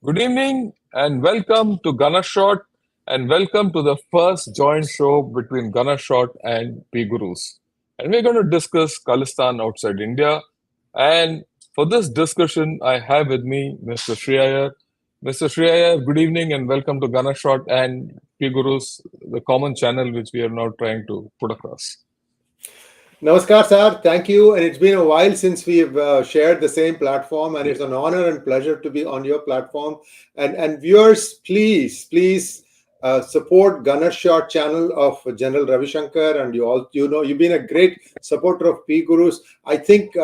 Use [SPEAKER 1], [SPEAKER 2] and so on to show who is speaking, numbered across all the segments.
[SPEAKER 1] Good evening and welcome to Gunner Shot and welcome to the first joint show between Gunner Shot and P Gurus. And we're going to discuss Khalistan outside India. And for this discussion, I have with me Mr. Shriyar. Mr. Shriyar, good evening and welcome to Gunner Shot and P Gurus, the common channel which we are now trying to put across.
[SPEAKER 2] Namaskar, sir. Thank you. And it's been a while since we've shared the same platform, and it's an honor and pleasure to be on your platform. And viewers, please support Gunner Shot channel of General Ravi Shankar, and you've been a great supporter of P Gurus. I think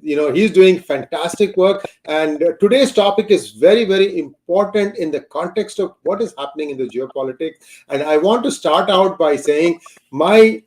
[SPEAKER 2] he's doing fantastic work, and today's topic is very important in the context of what is happening in the geopolitics. And I want to start out by saying my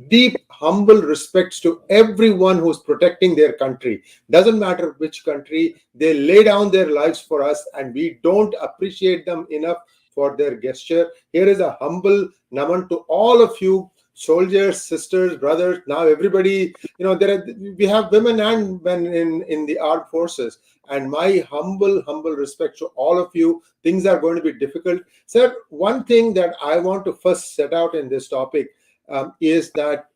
[SPEAKER 2] deep humble respects to everyone who's protecting their country. Doesn't matter which country, they lay down their lives for us, and we don't appreciate them enough for their gesture. Here is a humble naman to all of you soldiers, sisters, brothers. Now everybody, we have women and men in the armed forces, and my humble respect to all of you. Things are going to be difficult, sir. One thing that I want to first set out in this topic is that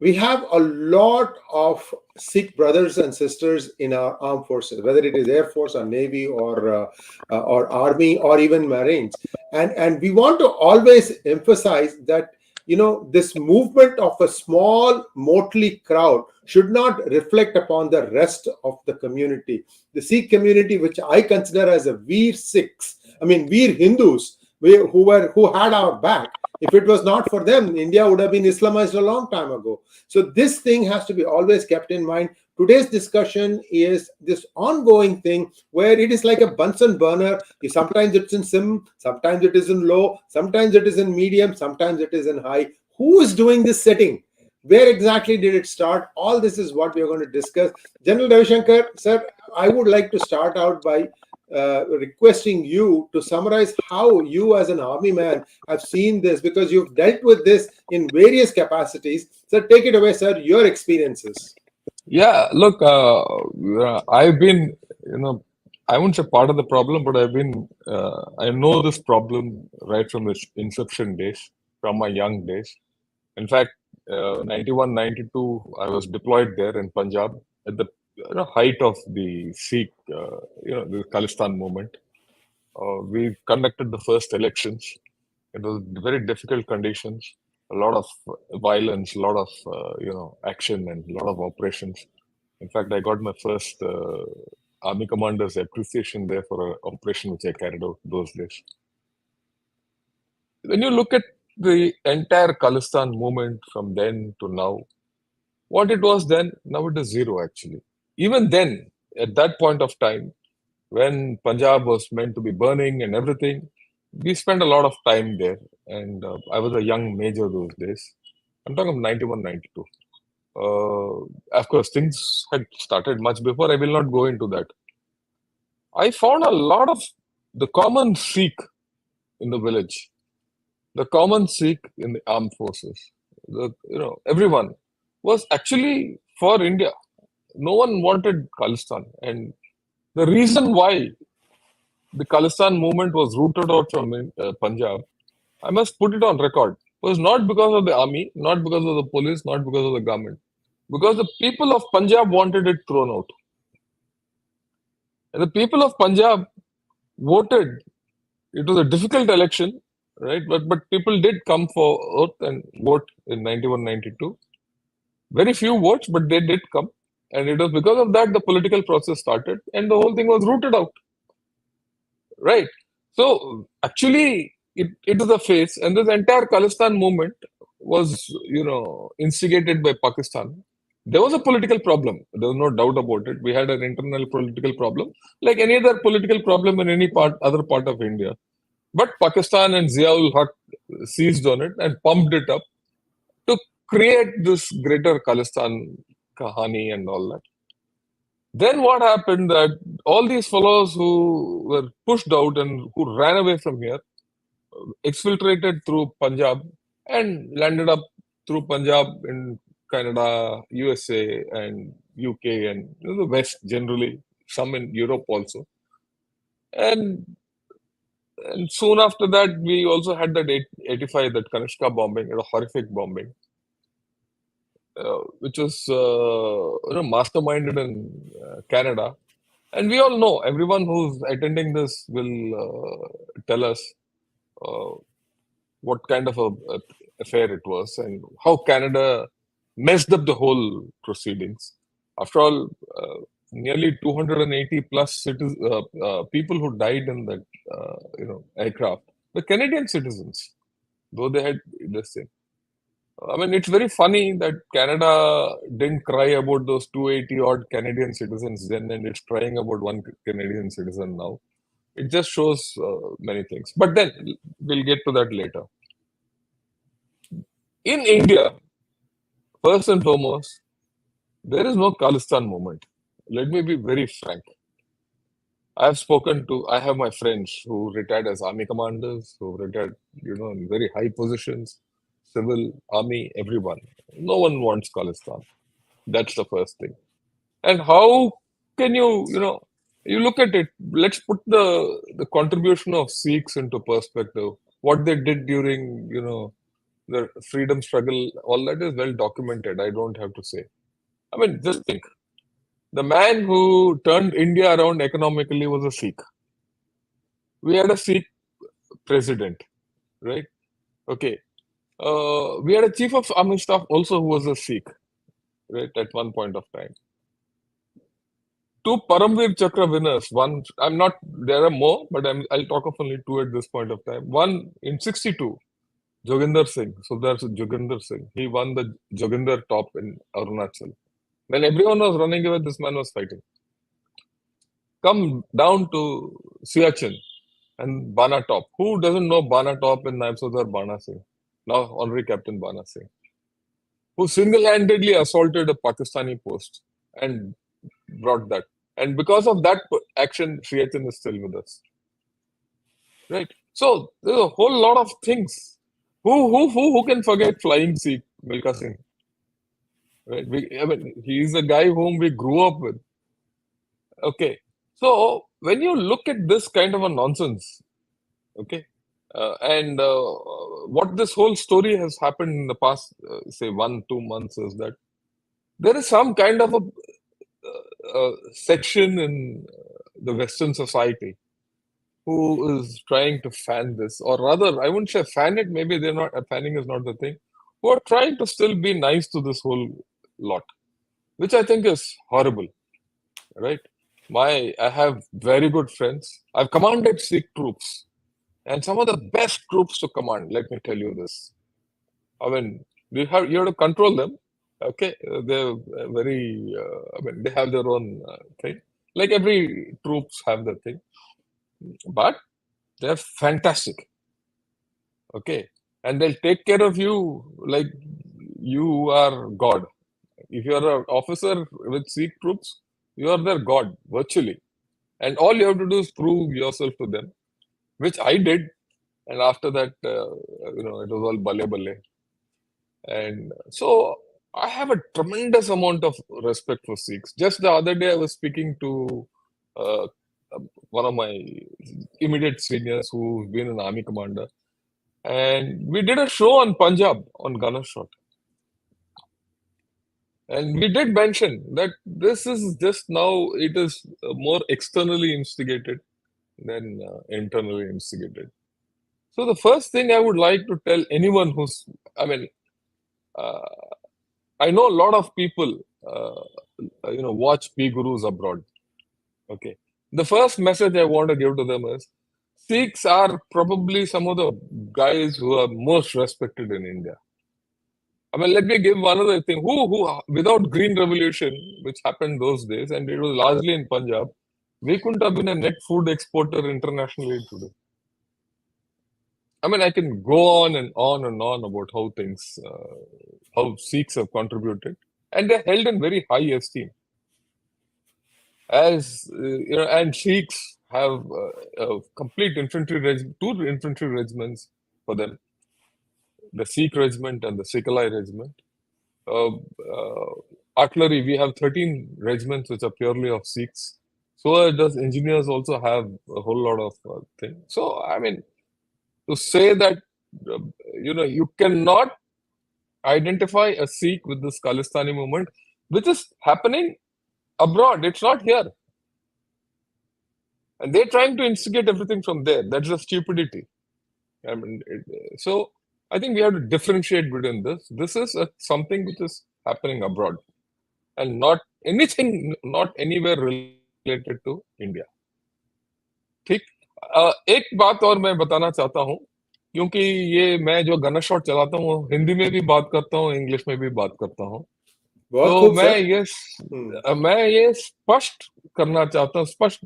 [SPEAKER 2] we have a lot of Sikh brothers and sisters in our armed forces, whether it is Air Force or Navy or Army or even Marines, and we want to always emphasize that this movement of a small motley crowd should not reflect upon the rest of the community. The Sikh community, which I consider as a Veer Sikhs, Veer Hindus, who had our back. If it was not for them, India would have been Islamized a long time ago. So this thing has to be always kept in mind. Today's discussion is this ongoing thing where it is like a Bunsen burner. Sometimes it's in sim, sometimes it is in low, sometimes it is in medium, sometimes it is in high. Who is doing this setting? Where exactly did it start? All this is what we are going to discuss. General Ravi Shankar, sir, I would like to start out by requesting you to summarize how you as an army man have seen this, because you've dealt with this in various capacities. So take it away, sir, your experiences.
[SPEAKER 1] Yeah, look, I've been, I wouldn't say part of the problem, but I know this problem right from its inception days, from my young days. In fact, 91, 92, I was deployed there in Punjab at the height of the Sikh, the Khalistan movement. We conducted the first elections. It was very difficult conditions, a lot of violence, a lot of action, and a lot of operations. In fact, I got my first army commander's appreciation there for an operation which I carried out those days. When you look at the entire Khalistan movement from then to now, what it was then, now it is zero actually. Even then, at that point of time, when Punjab was meant to be burning and everything, we spent a lot of time there. And I was a young major those days. I'm talking of 91, 92. Of course, things had started much before. I will not go into that. I found a lot of the common Sikh in the village, the common Sikh in the armed forces, everyone was actually for India. No one wanted Khalistan. And the reason why the Khalistan movement was rooted out from Punjab, I must put it on record, was not because of the army, not because of the police, not because of the government, because the people of Punjab wanted it thrown out. And the people of Punjab voted. It was a difficult election, right? But people did come forth and vote in 91, 92. Very few votes, but they did come. And it was because of that the political process started and the whole thing was rooted out. Right. So actually, it is a phase, and this entire Khalistan movement was, instigated by Pakistan. There was a political problem. There was no doubt about it. We had an internal political problem, like any other political problem in any other part of India. But Pakistan and Ziaul Haq seized on it and pumped it up to create this greater Khalistan kahani and all that. Then what happened that all these fellows who were pushed out and who ran away from here exfiltrated through Punjab and landed up through Punjab in Canada, USA, and UK, and the West generally, some in Europe also. And soon after that, we also had that 85, that Kanishka bombing, horrific bombing, which was masterminded in Canada. And we all know, everyone who's attending this will tell us uh, what kind of a affair it was and how Canada messed up the whole proceedings. After all, nearly 280 plus people who died in that aircraft were Canadian citizens, though they had this thing. I mean, it's very funny that Canada didn't cry about those 280 odd Canadian citizens then, and it's crying about one Canadian citizen now. It just shows many things. But then we'll get to that later. In India, first and foremost, there is no Khalistan movement. Let me be very frank. I have my friends who retired as army commanders, who retired, in very high positions, civil, army, everyone. No one wants Khalistan. That's the first thing. And how can you look at it? Let's put the contribution of Sikhs into perspective. What they did during, the freedom struggle, all that is well documented. I don't have to say. I mean, just think. The man who turned India around economically was a Sikh. We had a Sikh president, right? Okay. We had a chief of army staff also who was a Sikh, right, at one point of time. Two Paramveer Chakra winners. One, I'm not, there are more, but I'll talk of only two at this point of time. One in 62, Joginder Singh. So there's Joginder Singh. He won the Joginder top in Arunachal. When everyone was running away, this man was fighting. Come down to Siachen and Bana Top. Who doesn't know Bana Top and Naib Sardar Bana Singh? Now Honorary Captain Bana Singh, who single-handedly assaulted a Pakistani post and brought that. And because of that action, Siachen is still with us. Right? So there's a whole lot of things. Who can forget Flying Sikh, Milka Singh? Right? I mean, he's a guy whom we grew up with. Okay. So when you look at this kind of a nonsense, okay, and what this whole story has happened in the past, say 1-2 months, is that there is some kind of a section in the Western society who is trying to fan this, or rather, I wouldn't say fan it. Maybe they're not. Fanning is not the thing. Who are trying to still be nice to this whole lot, which I think is horrible. Right? I have very good friends. I've commanded Sikh troops, and some of the best troops to command. Let me tell you this. I mean, you have to control them. Okay, they're very. I mean, they have their own thing. Like every troops have their thing, but they're fantastic. Okay, and they'll take care of you like you are God. If you're an officer with Sikh troops, you are their God virtually, and all you have to do is prove yourself to them, which I did. And after that, it was all bale bale. And so I have a tremendous amount of respect for Sikhs. Just the other day, I was speaking to uh, one of my immediate seniors who's been an army commander, and we did a show on Punjab on Gunner Shot. And we did mention that this is just now, it is more externally instigated than internally instigated. So the first thing I would like to tell anyone who's, I mean, uh, I know a lot of people, watch P Gurus abroad. Okay. The first message I want to give to them is Sikhs are probably some of the guys who are most respected in India. I mean, let me give one other thing. Without Green Revolution, which happened those days, and it was largely in Punjab, we couldn't have been a net food exporter internationally today. I mean, I can go on and on and on about how Sikhs have contributed, and they're held in very high esteem. And Sikhs have a complete two infantry regiments for them, the Sikh regiment and the Sikhalai regiment. Artillery, we have 13 regiments which are purely of Sikhs. So does engineers also have a whole lot of things. So I mean, to say that uh, you cannot identify a Sikh with this Khalistani movement, which is happening abroad. It's not here, and they're trying to instigate everything from there. That's the stupidity. I mean, so I think we have to differentiate between this. This is something which is happening abroad, and not anything, not anywhere related to India. ठीक एक बात और मैं बताना चाहता हूँ क्योंकि ये मैं जो गन शॉट चलाता हूँ हिंदी में भी बात करता हूँ इंग्लिश में भी बात करता हूँ
[SPEAKER 2] बहुत
[SPEAKER 1] तो
[SPEAKER 2] खूब सर।
[SPEAKER 1] मैं ये स्पष्ट करना चाहता हूँ स्पष्ट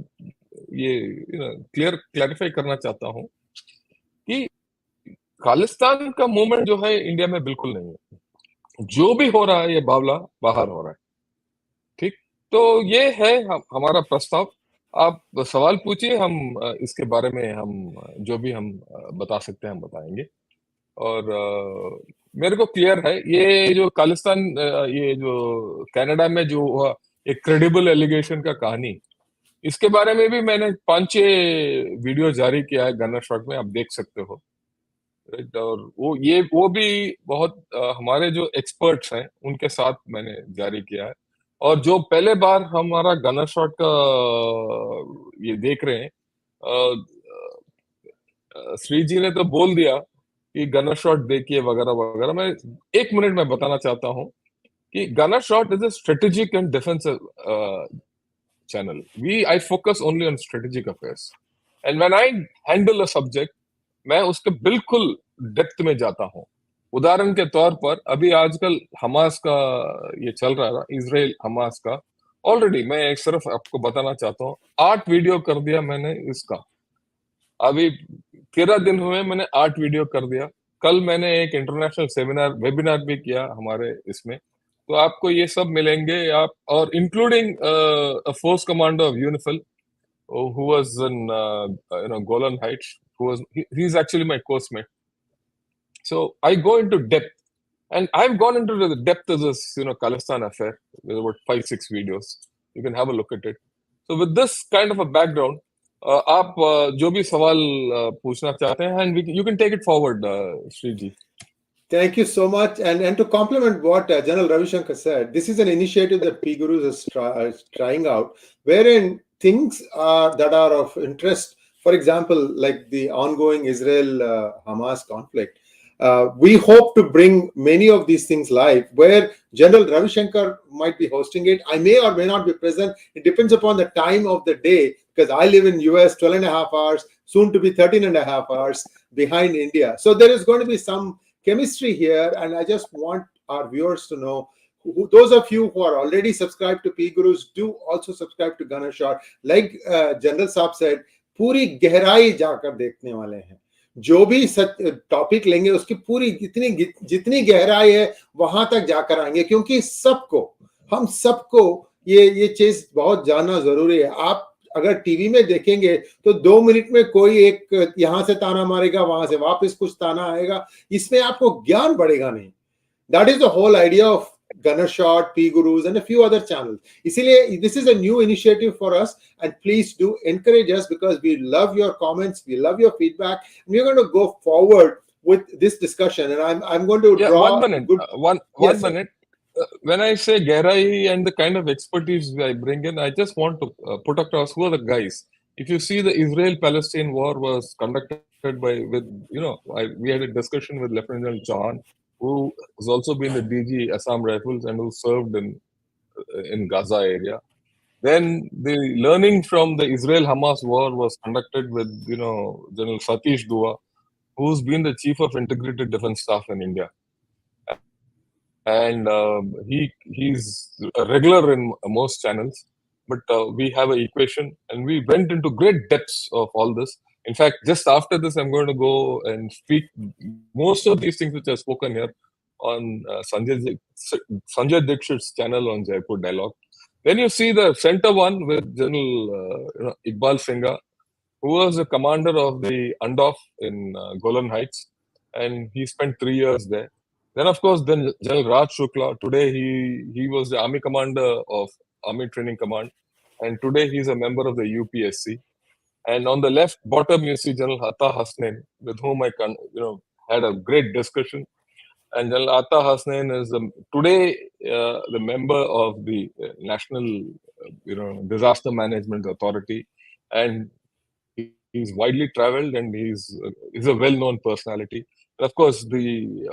[SPEAKER 1] ये क्लैरिफाई करना चाहता हूँ कि खालिस्तान का मूवमेंट जो है इंडिया में बिल्कुल नहीं है जो भी हो रहा है ये बावला बाहर हो रहा है ठीक तो ये है हमारा प्रस्ताव आप सवाल पूछिए हम इसके बारे में हम जो भी हम बता सकते हैं हम बताएंगे और मेरे को क्लियर है ये जो खालिस्तान ये जो कनाडा में जो हुआ एक क्रेडिबल एलिगेशन का कहानी इसके बारे में भी मैंने 5-6 वीडियो जारी किया है गनर शॉट में आप देख सकते हो राइट और वो भी बहुत हमारे जो एक्सपर्ट्स हैं उनके साथ मैंने जारी किया है और जो पहले बार हमारा गनर शॉट का ये देख रहे हैं श्री जी ने तो बोल दिया कि गनर शॉट देखिए वगैरह वगैरह मैं 1 मिनट में बताना चाहता हूँ कि gunner shot is a strategic and defensive channel. I focus only on strategic affairs. And when I handle a subject, मैं उसके बिल्कुल डेप्थ में जाता हूँ उदाहरण के तौर पर अभी आजकल हमास का ये चल रहा है ना इजराइल हमास का ऑलरेडी मैं एक सिर्फ आपको बताना चाहता हूँ 8 वीडियो कर दिया मैंने इसका अभी 13 दिन हुए मैंने 8 वीडियो कर दिया कल मैंने एक इंटरनेशनल सेमिनार वेबिनार भी किया हमारे इसमें तो आपको ये सब मिलेंगे आप और including force commander of UNIFIL who was in Golan Heights he's actually my course mate so I go into depth and I've gone into the depth of this Khalistan affair with about 5-6 videos you can have a look at it so with this kind of a background आप जो भी सवाल पूछना चाहते हैं and you can take it forward Sri ji.
[SPEAKER 2] Thank you so much. And to complement what General Ravi Shankar said, this is an initiative that P Gurus is trying out, wherein things that are of interest, for example, like the ongoing Israel-Hamas conflict, we hope to bring many of these things live, where General Ravi Shankar might be hosting it. I may or may not be present. It depends upon the time of the day, because I live in US 12 and a half hours, soon to be 13 and a half hours behind India. So there is going to be some chemistry here, and I just want our viewers to know, those of you who are already subscribed to P Gurus, do also subscribe to Gunner Shot. Like General Saab said, पूरी गहराई जाकर देखने वाले हैं जो भी topic लेंगे उसकी पूरी जितनी गहराई है वहां तक जाकर आएंगे क्योंकि हम सबको ये चीज बहुत जानना जरूरी है आप अगर टीवी में देखेंगे तो 2 मिनट में कोई एक यहां से ताना मारेगा वहां से वापस कुछ ताना आएगा इसमें आपको ज्ञान बढ़ेगा नहीं that is the whole idea of Gunner Shot, P Gurus, and a few other channels. Isliye, this is a new initiative for us, and please do encourage us because we love your comments, we love your feedback, and we're going to go forward with this discussion. And I'm going to draw
[SPEAKER 1] 1 minute. One minute. When I say Gehrai and the kind of expertise I bring in, I just want to put across who are the guys. If you see the Israel-Palestine war was conducted we had a discussion with Lieutenant General Chauhan, who has also been the DG Assam Rifles and who served in Gaza area. Then the learning from the Israel-Hamas war was conducted with General Satish Dua, who's been the Chief of Integrated Defense Staff in India. And he's a regular in most channels, but we have an equation and we went into great depths of all this. In fact, just after this, I'm going to go and speak most of these things which I've spoken here on Sanjay Dixit's channel on Jaipur Dialogue. Then you see the center one with General Iqbal Singha, who was the commander of the Andof in Golan Heights, and he spent 3 years there. Then, of course, General Raj Shukla. Today, he was the Army commander of Army Training Command. and today he's a member of the UPSC. And on the left bottom, you see General Atta Hasnain, with whom had a great discussion. And General Atta Hasnain is today the member of the National, Disaster Management Authority, and he's widely traveled, and he's a well-known personality. And of course, the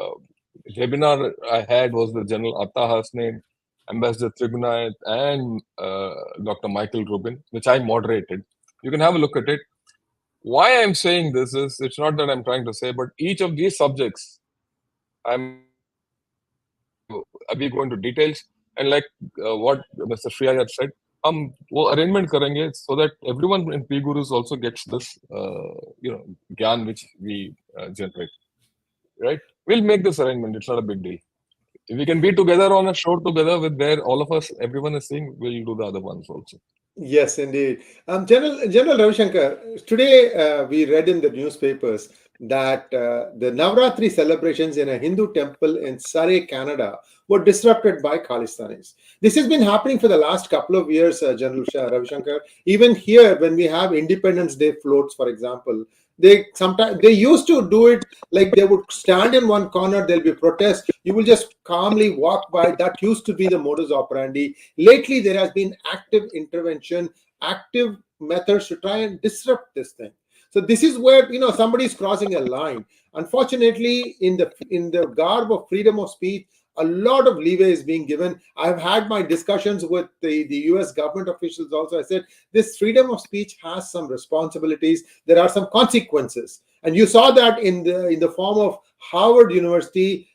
[SPEAKER 1] webinar I had was with General Atta Hasnain, Ambassador Tribunayat, and Dr. Michael Rubin, which I moderated. You can have a look at it. Why I'm saying this is, it's not that I'm trying to say, but each of these subjects, we go into details, and like what Mr. Shriya had said, वो arrangement करेंगे so that everyone in P Gurus also gets this, gyan which we generate, right? We'll make this arrangement. It's not a big deal. If we can be together on a show together with where all of us, everyone is seeing, we'll do the other ones also.
[SPEAKER 2] Yes, indeed. General Ravi Shankar, today we read in the newspapers that the Navratri celebrations in a Hindu temple in Surrey, Canada, were disrupted by Khalistanis. This has been happening for the last couple of years, General Ravi Shankar. Even here, when we have Independence Day floats, for example, they used to do it like they would stand in one corner, there'll be protests, you will just calmly walk by. That used to be the modus operandi. Lately there has been active intervention, active methods to try and disrupt this thing. So this is where somebody is crossing a line. Unfortunately, in the garb of freedom of speech, a lot of leeway is being given. I've had my discussions with the US government officials also. I said this freedom of speech has some responsibilities. There are some consequences, and you saw that in the form of Harvard University,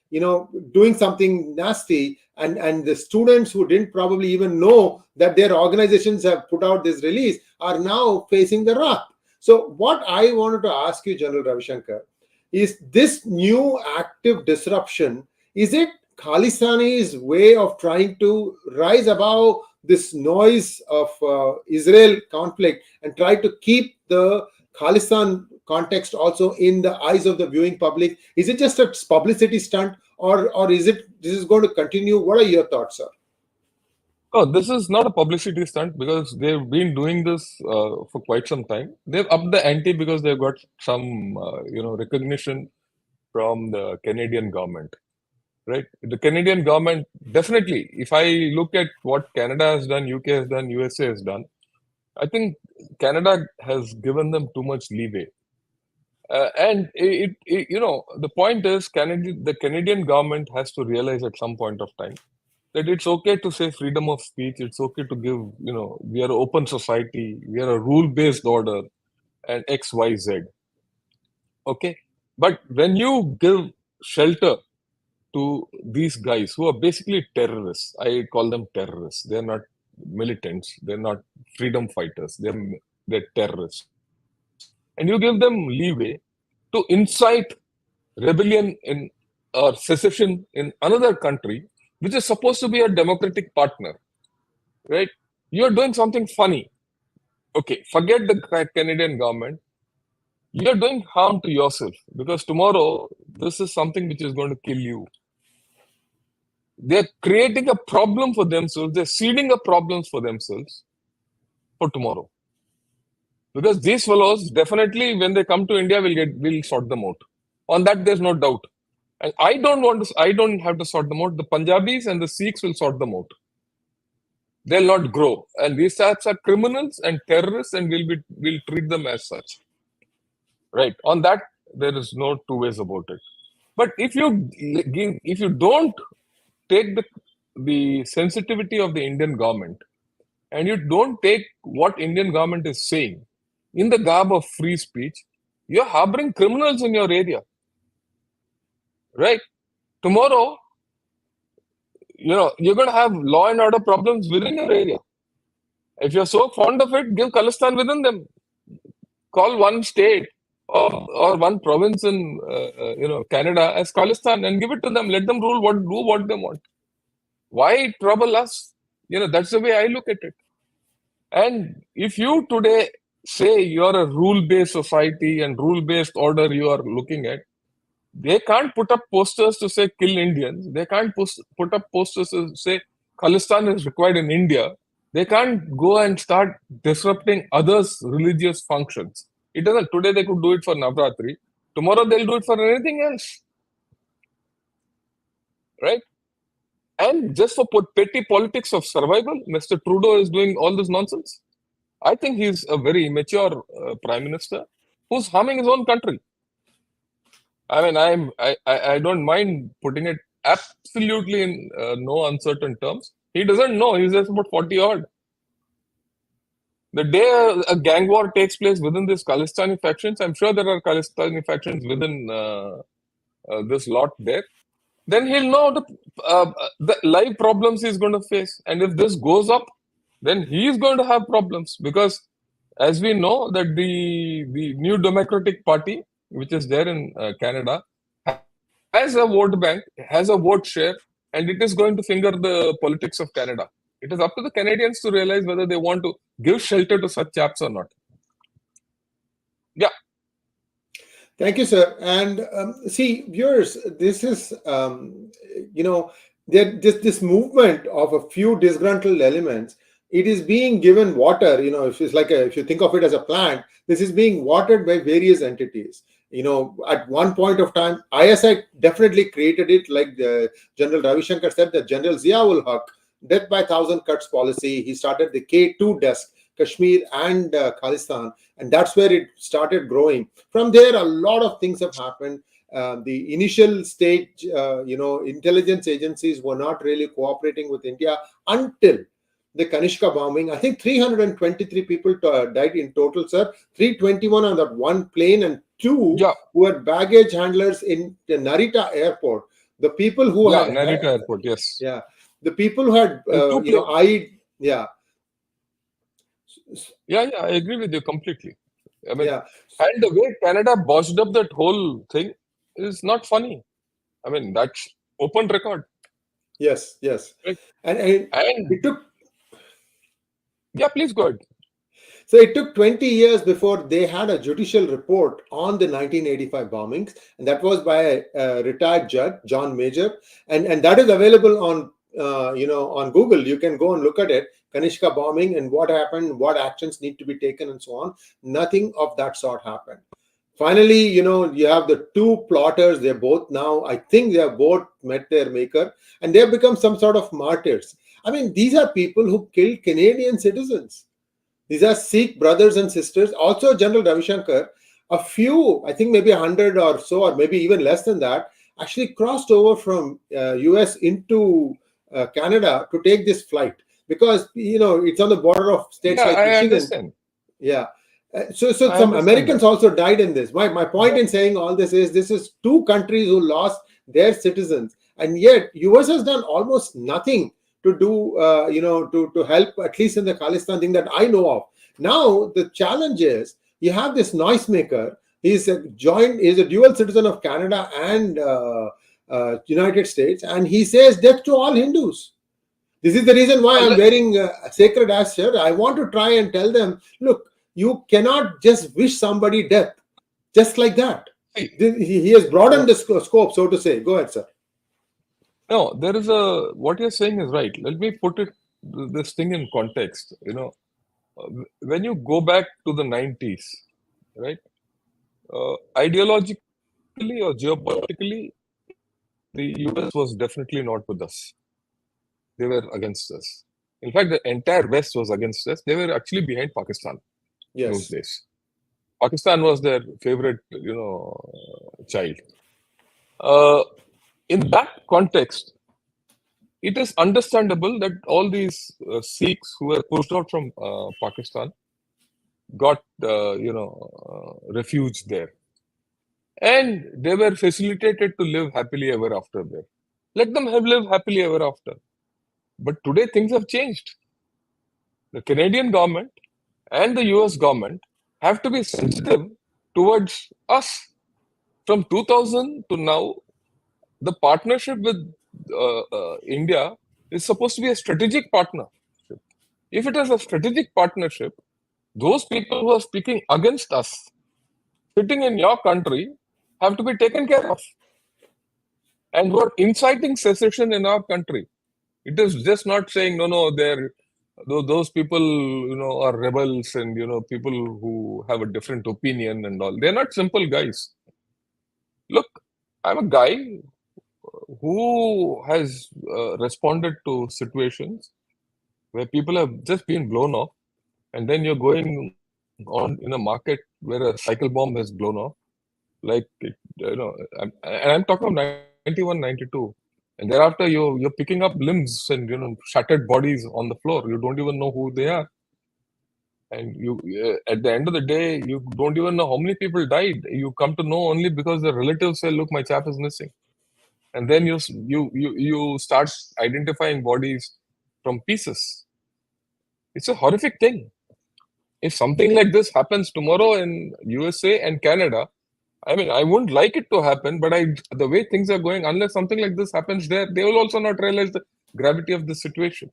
[SPEAKER 2] doing something nasty, and the students who didn't probably even know that their organizations have put out this release are now facing the wrath. So what I wanted to ask you, General Ravi Shankar, is this new active disruption, is it Khalistani's way of trying to rise above this noise of Israel conflict and try to keep the Khalistan context also in the eyes of the viewing public? Is it just a publicity stunt, or is this going to continue? What are your thoughts, sir?
[SPEAKER 1] Oh, this is not a publicity stunt because they've been doing this for quite some time. They've upped the ante because they've got some, recognition from the Canadian government, right? The Canadian government, definitely, if I look at what Canada has done, UK has done, USA has done, I think Canada has given them too much leeway. And the point is, the Canadian government has to realize at some point of time that it's okay to say freedom of speech. It's okay to give, we are an open society, we are a rule-based order, and X, Y, Z. Okay, but when you give shelter to these guys who are basically terrorists, I call them terrorists. They're not militants. They're not freedom fighters. They're terrorists. And you give them leeway to incite rebellion in or secession in another country, which is supposed to be a democratic partner, right? You're doing something funny. Okay, forget the Canadian government. You're doing harm to yourself because tomorrow this is something which is going to kill you. They're creating a problem for themselves. They're seeding a problem for themselves for tomorrow. Because these fellows definitely, when they come to India, will sort them out. On that, there's no doubt. And I don't have to sort them out. The Punjabis and the Sikhs will sort them out. They'll not grow. And these types are criminals and terrorists, and we'll treat them as such. Right. On that, there is no two ways about it. But if you don't take the sensitivity of the Indian government, and you don't take what Indian government is saying in the garb of free speech, you're harboring criminals in your area. Right? Tomorrow, you're going to have law and order problems within your area. If you're so fond of it, give Khalistan within them. Call one state or one province in Canada as Khalistan and give it to them. Let them do what they want. Why trouble us? That's the way I look at it. And if you today say you're a rule-based society and rule-based order you are looking at, they can't put up posters to say kill Indians. They can't put up posters to say Khalistan is required in India. They can't go and start disrupting others' religious functions. It doesn't. Today they could do it for Navratri. Tomorrow they'll do it for anything else, right? And just for petty politics of survival, Mr. Trudeau is doing all this nonsense. I think he's a very immature prime minister who's harming his own country. I mean, I don't mind putting it absolutely in no uncertain terms. He doesn't know. He's just about 40 odd. The day a gang war takes place within these Khalistani factions, I'm sure there are Khalistani factions within this lot there. Then he'll know the live problems he's going to face. And if this goes up, then he is going to have problems because, as we know, that the New Democratic Party, which is there in Canada, has a vote bank, has a vote share, and it is going to finger the politics of Canada. It is up to the Canadians to realize whether they want to give shelter to such chaps or not. Yeah.
[SPEAKER 2] Thank you, sir. And see, viewers, this is, this movement of a few disgruntled elements. It is being given water. If it's like if you think of it as a plant, this is being watered by various entities. At one point of time, ISI definitely created it, like the General Ravi Shankar said, that General Ziaul Haq, death by thousand cuts policy. He started the K2 desk, Kashmir and Khalistan, and that's where it started growing. From there, a lot of things have happened. The initial stage, intelligence agencies were not really cooperating with India until the Kanishka bombing. I think 323 people died in total, sir. 321 on that one plane, and two who were baggage handlers in the Narita airport. The people who had
[SPEAKER 1] Narita airport, yes.
[SPEAKER 2] Yeah. The people who had,
[SPEAKER 1] Yeah, I agree with you completely. I mean, and the way Canada botched up that whole thing is not funny. I mean, that's open record.
[SPEAKER 2] Yes.
[SPEAKER 1] Right.
[SPEAKER 2] And it took...
[SPEAKER 1] Yeah, please go ahead.
[SPEAKER 2] So it took 20 years before they had a judicial report on the 1985 bombings, and that was by a retired judge, John Major, and that is available on on Google. You can go and look at it. Kanishka bombing and what happened, what actions need to be taken, and so on. Nothing of that sort happened. Finally, you have the two plotters. They're both now, I think they have both met their maker, and they have become some sort of martyrs. I mean, these are people who killed Canadian citizens. These are Sikh brothers and sisters. Also, General Ravi Shankar, a few, I think maybe 100 or so, or maybe even less than that, actually crossed over from US into Canada to take this flight, because it's on the border of states like Michigan.
[SPEAKER 1] I understand.
[SPEAKER 2] Yeah. So some Americans also died in this. My point in saying all this is two countries who lost their citizens, and yet US has done almost nothing to do to help, at least in the Khalistan thing that I know of. Now the challenge is you have this noisemaker. He's a dual citizen of Canada and United States, and he says death to all Hindus. This is the reason why I'm wearing a sacred ash shirt. I want to try and tell them, look, you cannot just wish somebody death just like that. He has broadened the scope, so to say. Go ahead, sir.
[SPEAKER 1] No, what you're saying is right. Let me put this thing in context. When you go back to the 90s, right? Ideologically or geopolitically, the US was definitely not with us. They were against us. In fact, the entire West was against us. They were actually behind Pakistan in those days. Pakistan was their favorite, child. In that context, it is understandable that all these Sikhs who were pushed out from Pakistan got, refuge there. And they were facilitated to live happily ever after there. Let them live happily ever after. But today things have changed. The Canadian government and the US government have to be sensitive towards us. From 2000 to now, the partnership with India is supposed to be a strategic partnership. If it is a strategic partnership, those people who are speaking against us, sitting in your country, have to be taken care of. And who are inciting secession in our country. It is just not saying, no, they're those people, are rebels, and people who have a different opinion and all. They're not simple guys. Look, I'm a guy who has responded to situations where people have just been blown off, and then you're going on in a market where a cycle bomb has blown off. Like, and I'm talking of 91, 92. And thereafter, you're picking up limbs and, shattered bodies on the floor. You don't even know who they are. And at the end of the day, you don't even know how many people died. You come to know only because the relatives say, "Look, my chap is missing." And then you start identifying bodies from pieces. It's a horrific thing. If something like this happens tomorrow in USA and Canada, I mean, I wouldn't like it to happen, but the way things are going, unless something like this happens there, they will also not realize the gravity of the situation,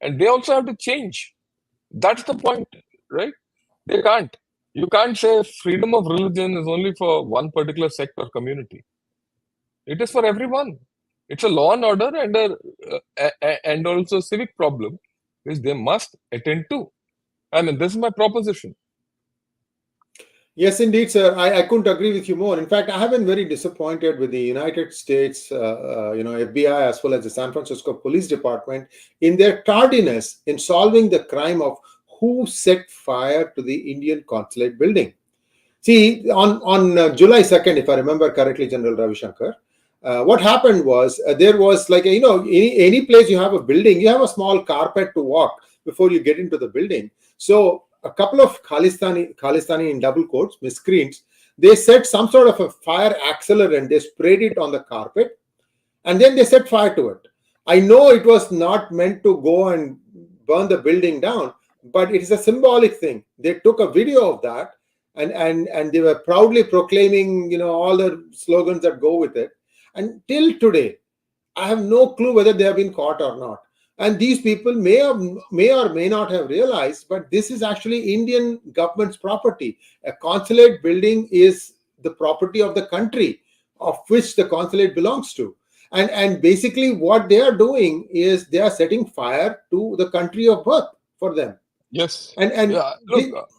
[SPEAKER 1] and they also have to change. That's the point, right? They can't. You can't say freedom of religion is only for one particular sect or community. It is for everyone. It's a law and order and also civic problem, which they must attend to. I mean, this is my proposition.
[SPEAKER 2] Yes, indeed, sir. I couldn't agree with you more. In fact, I have been very disappointed with the United States, FBI, as well as the San Francisco Police Department, in their tardiness in solving the crime of who set fire to the Indian consulate building. See, on July 2nd, if I remember correctly, General Ravi Shankar, what happened was there was like, any place you have a building, you have a small carpet to walk before you get into the building. So a couple of Khalistani in double quotes, miscreants, they set some sort of a fire accelerant, they sprayed it on the carpet, and then they set fire to it. I know it was not meant to go and burn the building down, but it is a symbolic thing. They took a video of that, and they were proudly proclaiming, all the slogans that go with it. And till today, I have no clue whether they have been caught or not. And these people may or may not have realized, but this is actually Indian government's property. A consulate building is the property of the country of which the consulate belongs to. And basically what they are doing is they are setting fire to the country of birth for them.
[SPEAKER 1] Yes.
[SPEAKER 2] And
[SPEAKER 1] Yeah. Look,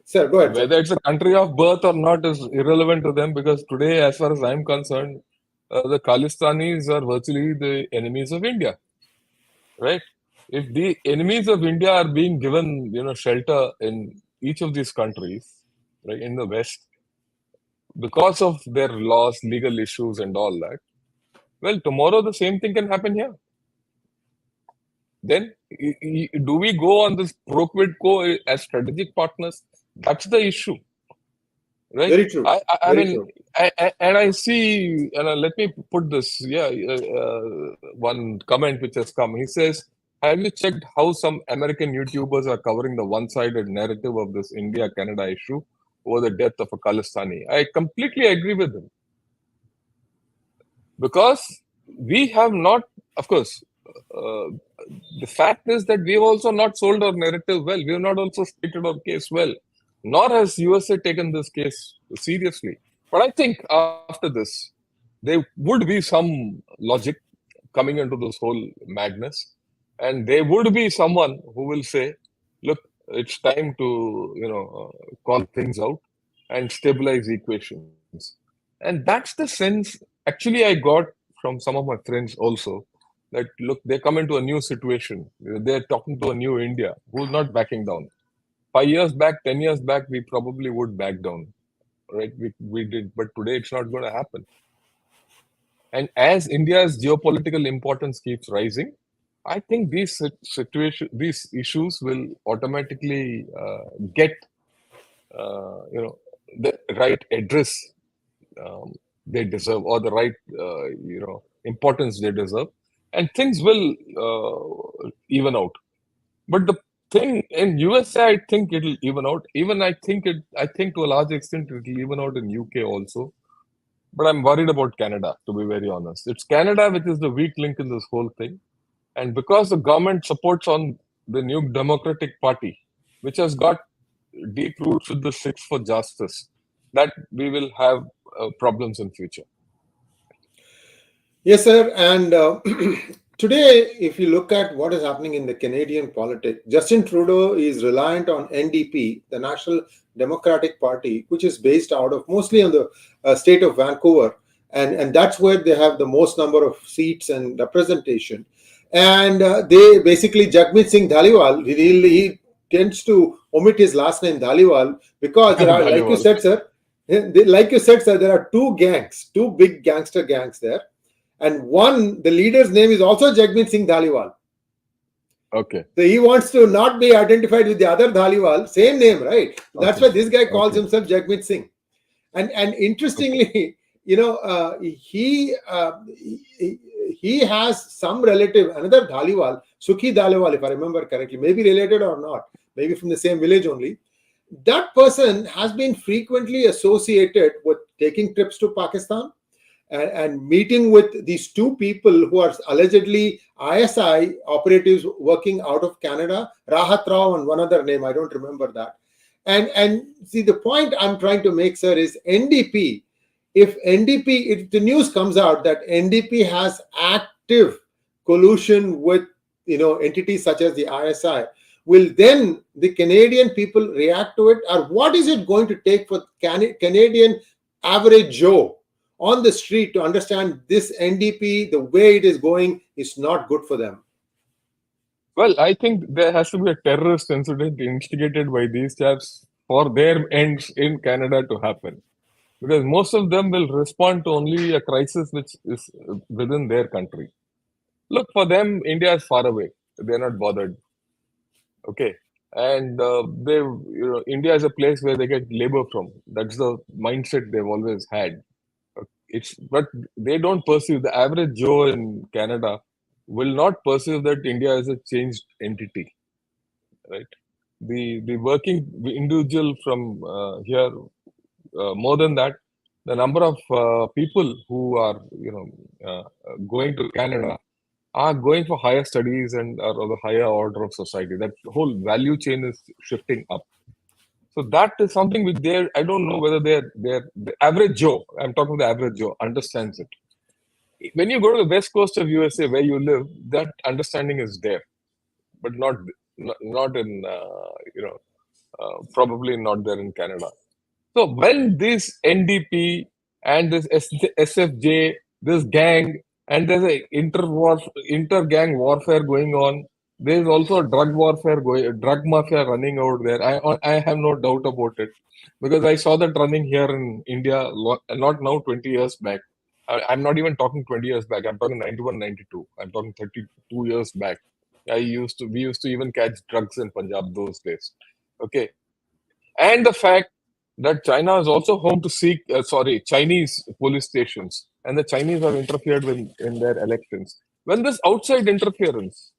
[SPEAKER 2] sir, go ahead, sir.
[SPEAKER 1] whether it's a country of birth or not is irrelevant to them, because today, as far as I'm concerned, the Khalistanis are virtually the enemies of India, right? If the enemies of India are being given, shelter in each of these countries, right, in the West, because of their laws, legal issues, and all that, well, tomorrow the same thing can happen here. Then, do we go on this pro quid quo as strategic partners? That's the issue, right?
[SPEAKER 2] Very true.
[SPEAKER 1] I
[SPEAKER 2] Very
[SPEAKER 1] mean,
[SPEAKER 2] true.
[SPEAKER 1] and I see, let me put this, one comment which has come. He says, "Have you checked how some American YouTubers are covering the one-sided narrative of this India-Canada issue over the death of a Khalistani?" I completely agree with him, because we have not, of course, uh, the fact is that we have also not sold our narrative well. We have not also stated our case well, nor has USA taken this case seriously. But I think after this, there would be some logic coming into this whole madness, and there would be someone who will say, "Look, it's time to call things out and stabilize equations." And that's the sense actually I got from some of my friends also, that look, they come into a new situation. They're talking to a new India who's not backing down. 5 years back, 10 years back, we probably would back down, right? We did, but today it's not going to happen. And as India's geopolitical importance keeps rising, I think these issues will automatically get the right address um, they deserve, or the right importance they deserve, and things will even out. But the thing in USA, I think it'll even out. Even I think to a large extent it'll even out in UK also. But I'm worried about Canada, to be very honest. It's Canada which is the weak link in this whole thing. And because the government supports on the new Democratic Party, which has got deep roots with the Sikhs for justice, that we will have problems in future.
[SPEAKER 2] Yes, sir. And Today, if you look at what is happening in the Canadian politics, Justin Trudeau is reliant on NDP, the National Democratic Party, which is based out of mostly on the state of Vancouver, and that's where they have the most number of seats and representation. And they basically Jagmeet Singh Dhaliwal, he tends to omit his last name Dhaliwal because there are, like you
[SPEAKER 1] Dhaliwal.
[SPEAKER 2] said, sir, like you said, sir, there are two gangs, two big gangster gangs there, and one, the leader's name is also Jagmeet Singh Dhaliwal.
[SPEAKER 1] Okay.
[SPEAKER 2] So he wants to not be identified with the other Dhaliwal, same name, right? That's
[SPEAKER 1] Okay.
[SPEAKER 2] why this guy calls
[SPEAKER 1] Okay.
[SPEAKER 2] himself Jagmeet Singh. And
[SPEAKER 1] Okay.
[SPEAKER 2] interestingly, he has some relative, another Dhaliwal, Sukhi Dhaliwal, if I remember correctly, maybe related or not, maybe from the same village only. That person has been frequently associated with taking trips to Pakistan and meeting with these two people who are allegedly ISI operatives working out of Canada, Rahat Rao and one other name, I don't remember that. And see, the point I'm trying to make, sir, is NDP. If the news comes out that NDP has active collusion with entities such as the ISI, will then the Canadian people react to it, or what is it going to take for Canadian average Joe on the street to understand this NDP, the way it is going, is not good for them?
[SPEAKER 1] Well, I think there has to be a terrorist incident instigated by these chaps for their ends in Canada to happen. Because most of them will respond to only a crisis which is within their country. Look, for them, India is far away. They're not bothered. Okay. And India is a place where they get labor from. That's the mindset they've always had. But they don't perceive, the average Joe in Canada will not perceive that India is a changed entity, right? The working individual from here, more than that, the number of people who are going to Canada are going for higher studies and are of the higher order of society. That whole value chain is shifting up. So that is something which I don't know whether the average Joe, I'm talking the average Joe, understands it. When you go to the west coast of USA where you live, that understanding is there, but not in probably not there in Canada. So when this NDP and this SFJ, this gang, and there's a inter-gang warfare going on. There's also a drug mafia running out there. I have no doubt about it because I saw that running here in India, not now, 20 years back. I'm not even talking 20 years back. I'm talking 91, 92. I'm talking 32 years back. We used to even catch drugs in Punjab those days. Okay, and the fact that China is also home to Chinese police stations, and the Chinese have interfered in their elections. When this outside interference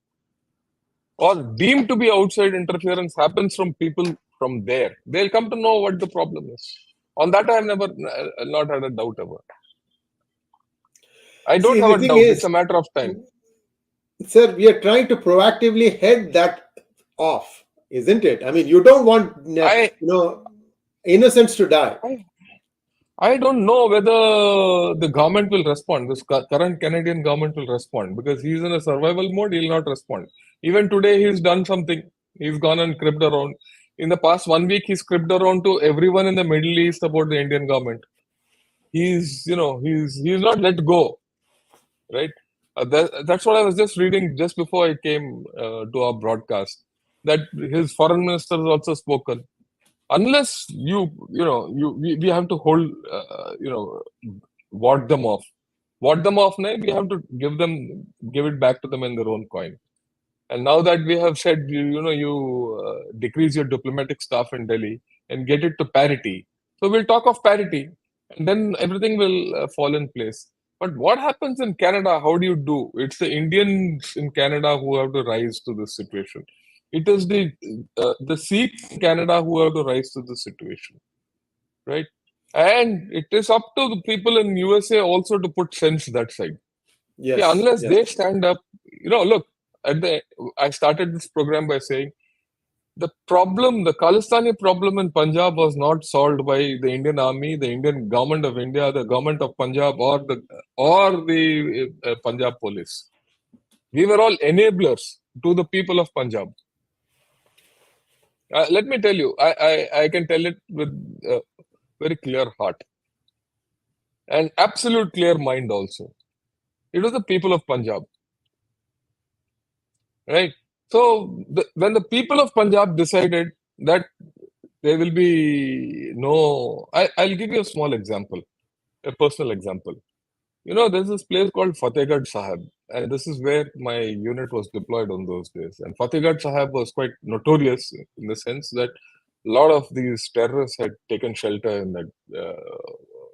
[SPEAKER 1] or deemed to be outside interference happens from people from there, they'll come to know what the problem is. On that, I have never not had a doubt about. I don't
[SPEAKER 2] See,
[SPEAKER 1] have
[SPEAKER 2] the
[SPEAKER 1] a
[SPEAKER 2] thing
[SPEAKER 1] doubt. It's
[SPEAKER 2] is,
[SPEAKER 1] a matter of time.
[SPEAKER 2] sir, we are trying to proactively head that off, isn't it? I mean, you don't want
[SPEAKER 1] I
[SPEAKER 2] innocents to die.
[SPEAKER 1] I I don't know whether the government will respond. This current Canadian government will respond because he's in a survival mode. He'll not respond. Even today, he's done something. He's gone and cribbed around. In the past 1 week, he's cribbed around to everyone in the Middle East about the Indian government. He's not let go, right? That's what I was just reading just before I came to our broadcast. That his foreign minister has also spoken. Unless we have to hold ward them off. Ward them off now, we have to give it back to them in their own coin. And now that we have said, you decrease your diplomatic staff in Delhi and get it to parity. So we'll talk of parity and then everything will fall in place. But what happens in Canada? How do you do? It's the Indians in Canada who have to rise to this situation. It is the Sikhs in Canada who have to rise to this situation, right? And it is up to the people in USA also to put sense that side. Yeah,
[SPEAKER 2] Yes,
[SPEAKER 1] unless they
[SPEAKER 2] yes.
[SPEAKER 1] stand up, look, I started this program by saying the Khalistani problem in Punjab was not solved by the Indian Army, the Indian government of India, the government of Punjab, or the Punjab police. We were all enablers to the people of Punjab. Let me tell you, I can tell it with a very clear heart and absolute clear mind also. It was the people of Punjab, right? So when the people of Punjab decided that there will be no, I'll give you a small example, a personal example. You know, there's this place called Fatehgarh Sahib, and this is where my unit was deployed on those days. And Fatehgarh Sahib was quite notorious in the sense that a lot of these terrorists had taken shelter in that,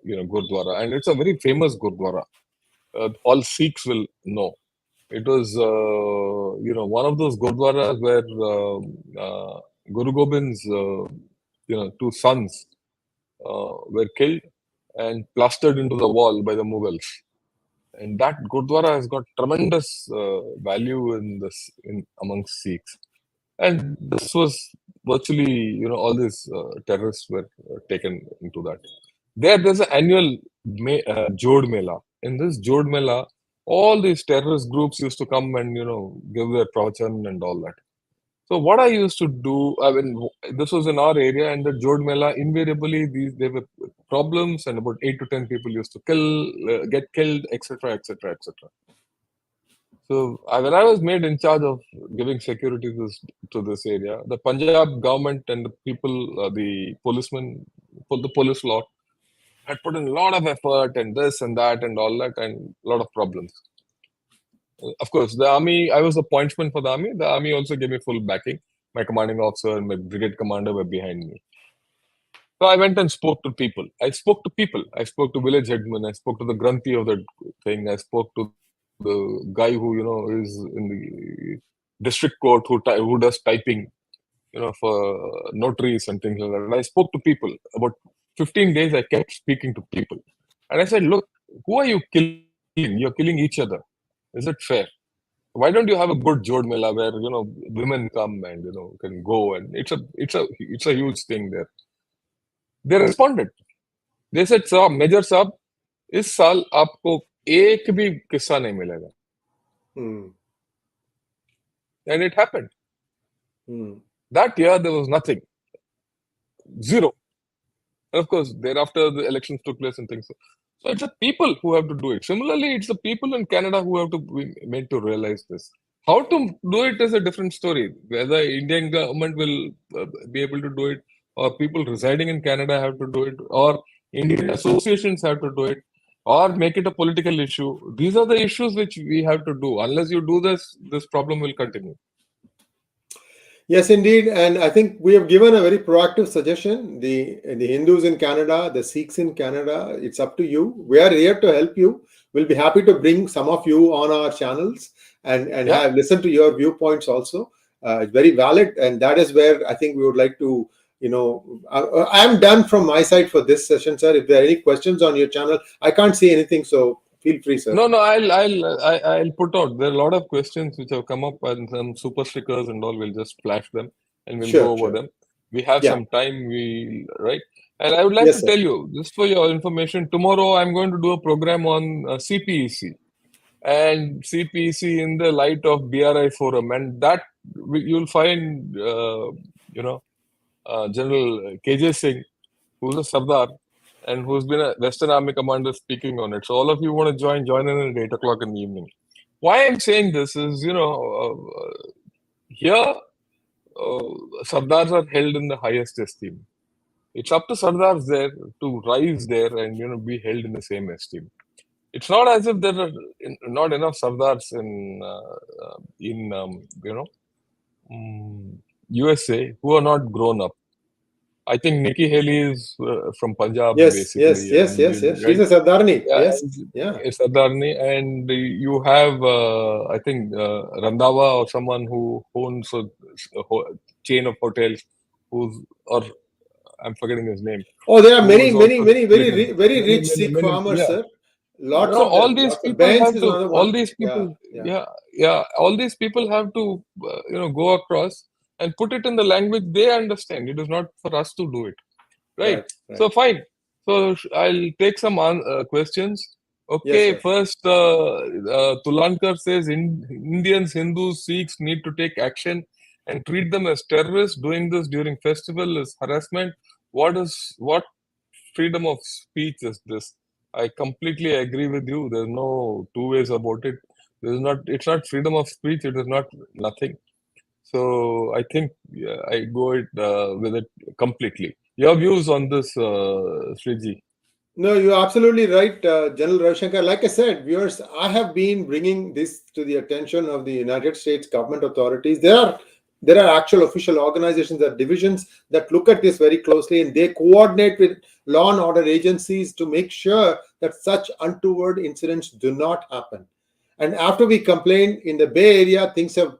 [SPEAKER 1] Gurdwara, and it's a very famous Gurdwara. All Sikhs will know. It was, one of those Gurdwaras where Guru Gobind's, two sons were killed and plastered into the wall by the Mughals. And that Gurdwara has got tremendous value in this in amongst Sikhs. And this was virtually, all these terrorists were taken into that. There's an annual Jod Mela. In this Jod Mela, all these terrorist groups used to come and, give their pravachan and all that. So what I used to do, I mean, this was in our area, and the Jod Mela, invariably, there were problems, and about 8 to 10 people used to get killed, etc., etc., etc. So when I was made in charge of giving security to this area, the Punjab government and the people, the policemen, the police law, had put in a lot of effort and this and that and all that, and a lot of problems. Of course, the army, I was the pointsman for the army. The army also gave me full backing. My commanding officer and my brigade commander were behind me. So I went and spoke to people. I spoke to people. I spoke to village headmen. I spoke to the Granthi of the thing. I spoke to the guy who, is in the district court who does typing, for notaries and things like that. And I spoke to people. About 15 days, I kept speaking to people. And I said, look, who are you killing? You're killing each other. Is it fair? Why don't you have a good Jod Mela where, women come and, can go, and it's a huge thing there. They responded. They said, "Sir, Major Saab, इस साल आपको एक भी किस्सा नहीं मिलेगा." And it happened. That year there was nothing, zero. And of course, thereafter the elections took place and things. So it's the people who have to do it. Similarly, it's the people in Canada who have to be made to realize this. How to do it is a different story. Whether Indian government will be able to do it, or people residing in Canada have to do it, or Indian associations have to do it, or make it a political issue. These are the issues which we have to do. Unless you do this, this problem will continue.
[SPEAKER 2] Yes, indeed. And I think we have given a very proactive suggestion. The Hindus in Canada, the Sikhs in Canada, it's up to you. We are here to help you. We'll be happy to bring some of you on our channels and have listen to your viewpoints also. It's very valid. And that is where I think we would like to, I'm done from my side for this session, sir. If there are any questions on your channel, I can't see anything. So feel free, sir.
[SPEAKER 1] No, I'll put out. There are a lot of questions which have come up, and some super stickers and all. We'll just flash them and we'll go over them. We have some time, right? And I would like to tell you, just for your information, tomorrow I'm going to do a program on CPEC and CPEC in the light of BRI Forum, and that you'll find, General KJ Singh, who's a Sardar, and who's been a Western Army commander, speaking on it. So all of you want to join in at 8 o'clock in the evening. Why I'm saying this is, here Sardars are held in the highest esteem. It's up to Sardars there to rise there and, be held in the same esteem. It's not as if there are not enough Sardars in USA who are not grown up. I think Nikki Haley is from Punjab, basically.
[SPEAKER 2] Yes. She's a Sardarni.
[SPEAKER 1] Sardarni. And you have, I think, Randhawa or someone who owns a chain of hotels, I'm forgetting his name.
[SPEAKER 2] Oh, there are many rich Sikh farmers, sir. Lots of
[SPEAKER 1] all these people have to. All these people, all these people have to, go across and put it in the language they understand. It is not for us to do it, right? So fine. So I'll take some questions.
[SPEAKER 2] Yes,
[SPEAKER 1] Okay,
[SPEAKER 2] sir.
[SPEAKER 1] first, Tulankar says Indians, Hindus, Sikhs need to take action and treat them as terrorists. Doing this during festival is harassment. What freedom of speech is this? I completely agree with you. There's no two ways about it. There's not. It's not freedom of speech. It is not nothing. So I think yeah, I go it with it completely. Your views on this, Sriji?
[SPEAKER 2] No, you're absolutely right, General Ravi Shankar. Like I said, viewers, I have been bringing this to the attention of the United States government authorities. There are actual official organizations, there are divisions that look at this very closely, and they coordinate with law and order agencies to make sure that such untoward incidents do not happen. And after we complained in the Bay Area, things have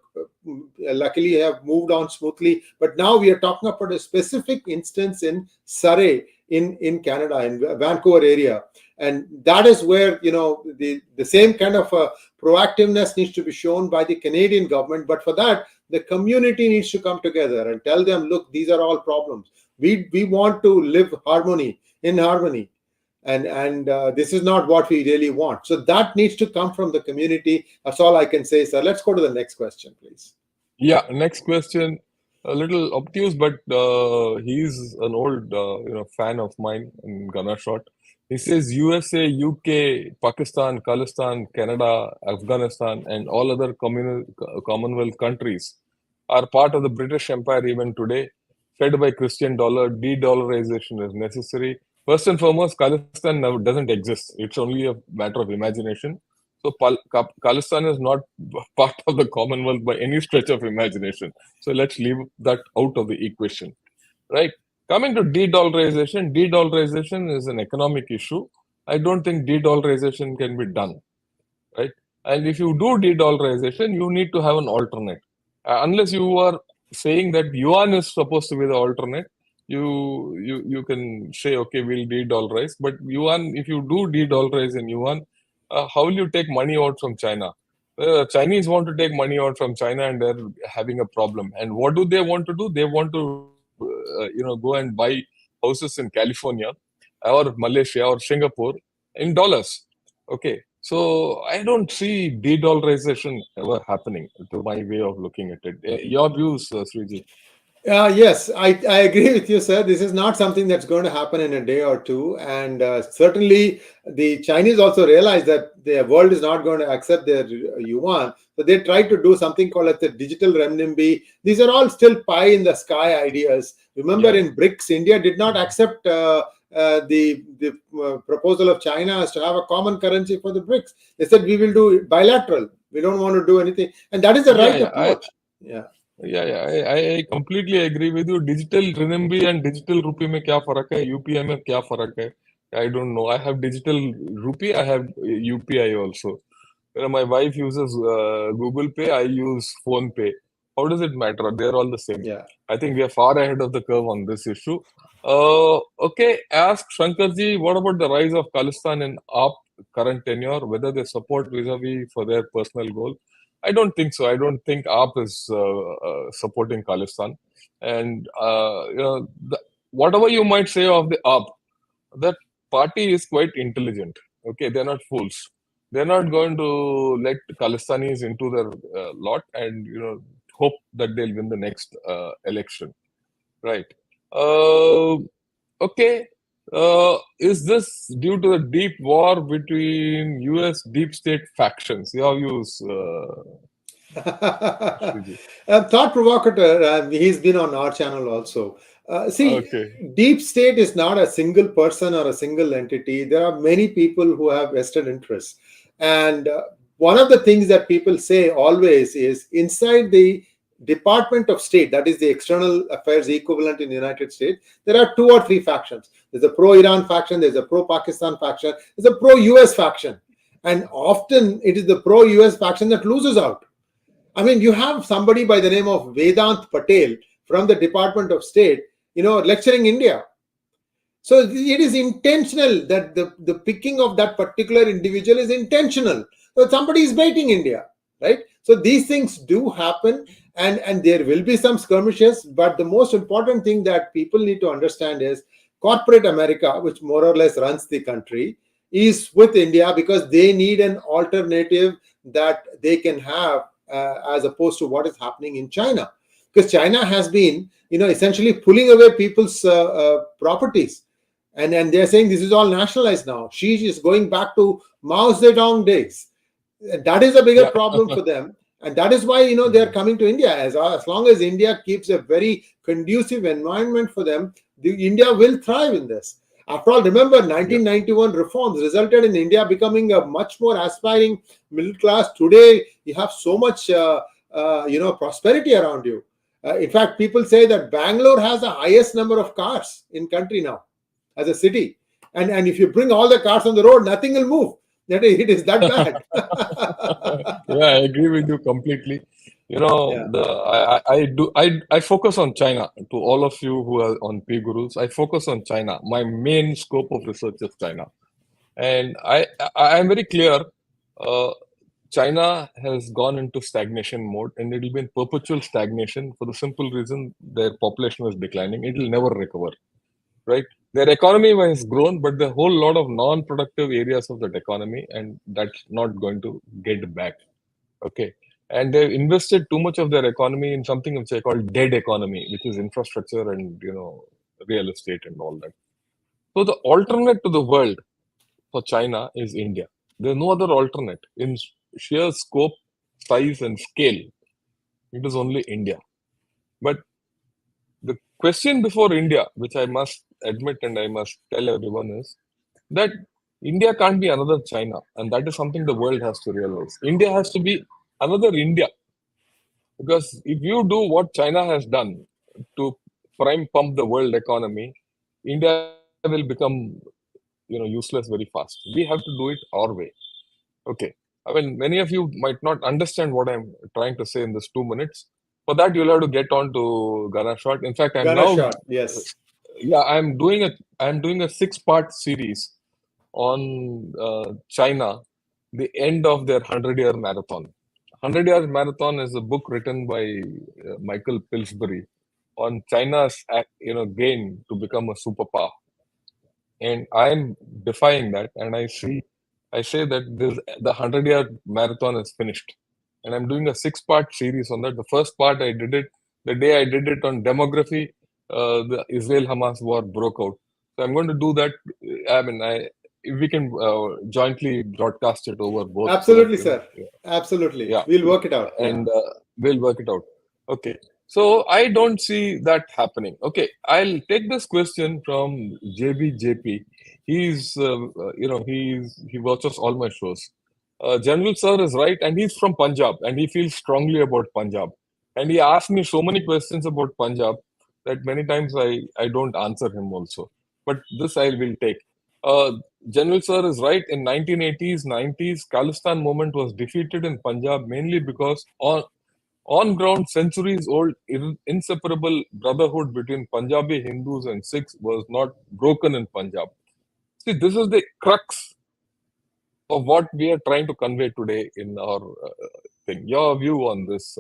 [SPEAKER 2] luckily have moved on smoothly. But now we are talking about a specific instance in Surrey in Canada, in Vancouver area. And that is where, the same kind of proactiveness needs to be shown by the Canadian government. But for that, the community needs to come together and tell them, look, these are all problems. We want to live in harmony, and this is not what we really want. So that needs to come from the community. That's all I can say, sir. Let's go to the next question, please.
[SPEAKER 1] Yeah, next question. A little obtuse, but he's an old fan of mine in Gunner Shot. He says USA, UK, Pakistan, Khalistan, Canada, Afghanistan, and all other Commonwealth countries are part of the British Empire even today, fed by Christian dollar. De-dollarization is necessary. First and foremost, Khalistan never doesn't exist. It's only a matter of imagination. So Khalistan is not part of the Commonwealth by any stretch of imagination. So let's leave that out of the equation, right? Coming to de-dollarization is an economic issue. I don't think de-dollarization can be done, right? And if you do de-dollarization, you need to have an alternate. Unless you are saying that yuan is supposed to be the alternate, you can say okay, we'll de-dollarize. But yuan, if you do de-dollarize in yuan, how will you take money out from China? Chinese want to take money out from China, and they're having a problem. And what do they want to do? They want to, go and buy houses in California or Malaysia or Singapore in dollars. Okay, so I don't see de-dollarization ever happening. To my way of looking at it, your views, Sriji?
[SPEAKER 2] Yes, I agree with you, sir. This is not something that's going to happen in a day or two. And certainly, the Chinese also realize that the world is not going to accept their yuan. So they try to do something called as the digital renminbi. These are all still pie in the sky ideas. Remember,
[SPEAKER 1] Yeah,
[SPEAKER 2] in BRICS, India did not accept the proposal of China as to have a common currency for the BRICS. They said we will do bilateral. We don't want to do anything, and that is the
[SPEAKER 1] yeah,
[SPEAKER 2] right
[SPEAKER 1] yeah. I,
[SPEAKER 2] approach. Yeah.
[SPEAKER 1] yeah, yeah. I completely agree with you. Digital renminbi and digital rupee में क्या फर्क है? UPI में क्या फर्क है? I don't know. I have digital rupee. I have UPI also. My wife uses Google Pay. I use Phone Pay. How does it matter? They're all the same.
[SPEAKER 2] Yeah.
[SPEAKER 1] I think we are far ahead of the curve on this issue. Okay, ask Shankarji, what about the rise of Khalistan in AAP current tenure, whether they support vis-a-vis for their personal goal? I don't think so. I don't think AAP is supporting Khalistan. And, whatever you might say of the AAP, that party is quite intelligent. Okay, they're not fools. They're not going to let Khalistanis into their lot and hope that they'll win the next election, right? Uh, okay, is this due to the deep war between U.S. deep state factions? Your views, Sriji?
[SPEAKER 2] Thought provocateur. He's been on our channel also. See,
[SPEAKER 1] Okay.
[SPEAKER 2] deep state is not a single person or a single entity. There are many people who have vested interests, and one of the things that people say always is inside the Department of State, that is the external affairs equivalent in the United States, there are two or three factions. There's a pro-Iran faction, there's a pro-Pakistan faction, there's a pro-US faction, and often it is the pro-US faction that loses out. I mean, you have somebody by the name of Vedant Patel from the Department of State, lecturing India. So it is intentional that the picking of that particular individual is intentional. So somebody is baiting India, right? So these things do happen, and there will be some skirmishes. But the most important thing that people need to understand is corporate America, which more or less runs the country, is with India because they need an alternative that they can have as opposed to what is happening in China. Because China has been, essentially pulling away people's properties, and they're saying this is all nationalized now. Xi is going back to Mao Zedong days. That is a bigger
[SPEAKER 1] Yeah.
[SPEAKER 2] problem for them, and that is why they're coming to India. As long as India keeps a very conducive environment for them, India will thrive in this. After all, remember,
[SPEAKER 1] Yeah.
[SPEAKER 2] 1991 reforms resulted in India becoming a much more aspiring middle class. Today you have so much prosperity around you. In fact, people say that Bangalore has the highest number of cars in country now as a city, and if you bring all the cars on the road, nothing will move. It is that bad.
[SPEAKER 1] Yeah, I agree with you completely.
[SPEAKER 2] Yeah.
[SPEAKER 1] I focus on China. To all of you who are on P Gurus, I focus on China. My main scope of research is China, and I am very clear. Uh, China has gone into stagnation mode, and it will be in perpetual stagnation for the simple reason their population is declining. It will never recover, right? Their economy has grown, but the whole lot of non-productive areas of that economy, and that's not going to get back. Okay. And they've invested too much of their economy in something which I call dead economy, which is infrastructure and real estate and all that. So the alternate to the world for China is India. There's no other alternate in sheer scope, size, and scale. It is only India. But the question before India, which I must admit and I must tell everyone, is that India can't be another China, and that is something the world has to realize. India has to be another India, because if you do what China has done to prime pump the world economy, India will become useless very fast. We have to do it our way. Okay. I mean, many of you might not understand what I'm trying to say in this 2 minutes. For that, you'll have to get on to Ghana Shot. In fact, I'm
[SPEAKER 2] Ghana
[SPEAKER 1] now,
[SPEAKER 2] shot. Yes.
[SPEAKER 1] yeah, I'm doing a 6-part series on China, the end of their 100-year marathon. 100-year marathon is a book written by Michael Pillsbury on China's gain to become a superpower, and I'm defying that, and I say that the 100-year marathon is finished, and I'm doing a 6-part series on that. The first part I did it the day I did it on demography. The Israel-Hamas war broke out, so I'm going to do that. I mean, if we can jointly broadcast it over both, so that
[SPEAKER 2] Absolutely, sir. Absolutely.
[SPEAKER 1] yeah,
[SPEAKER 2] We'll work it out. Yeah.
[SPEAKER 1] and we'll work it out. Okay. So I don't see that happening. Okay, I'll take this question from JBJP. He's, he watches all my shows. General Sir is right, and he's from Punjab, and he feels strongly about Punjab. And he asked me so many questions about Punjab that many times I don't answer him also. But this I will take. Uh, General Sir is right. In 1980s, 90s, Khalistan movement was defeated in Punjab mainly because on ground, centuries old inseparable brotherhood between Punjabi Hindus and Sikhs was not broken in Punjab. See, this is the crux of what we are trying to convey today in our thing. Your view on this,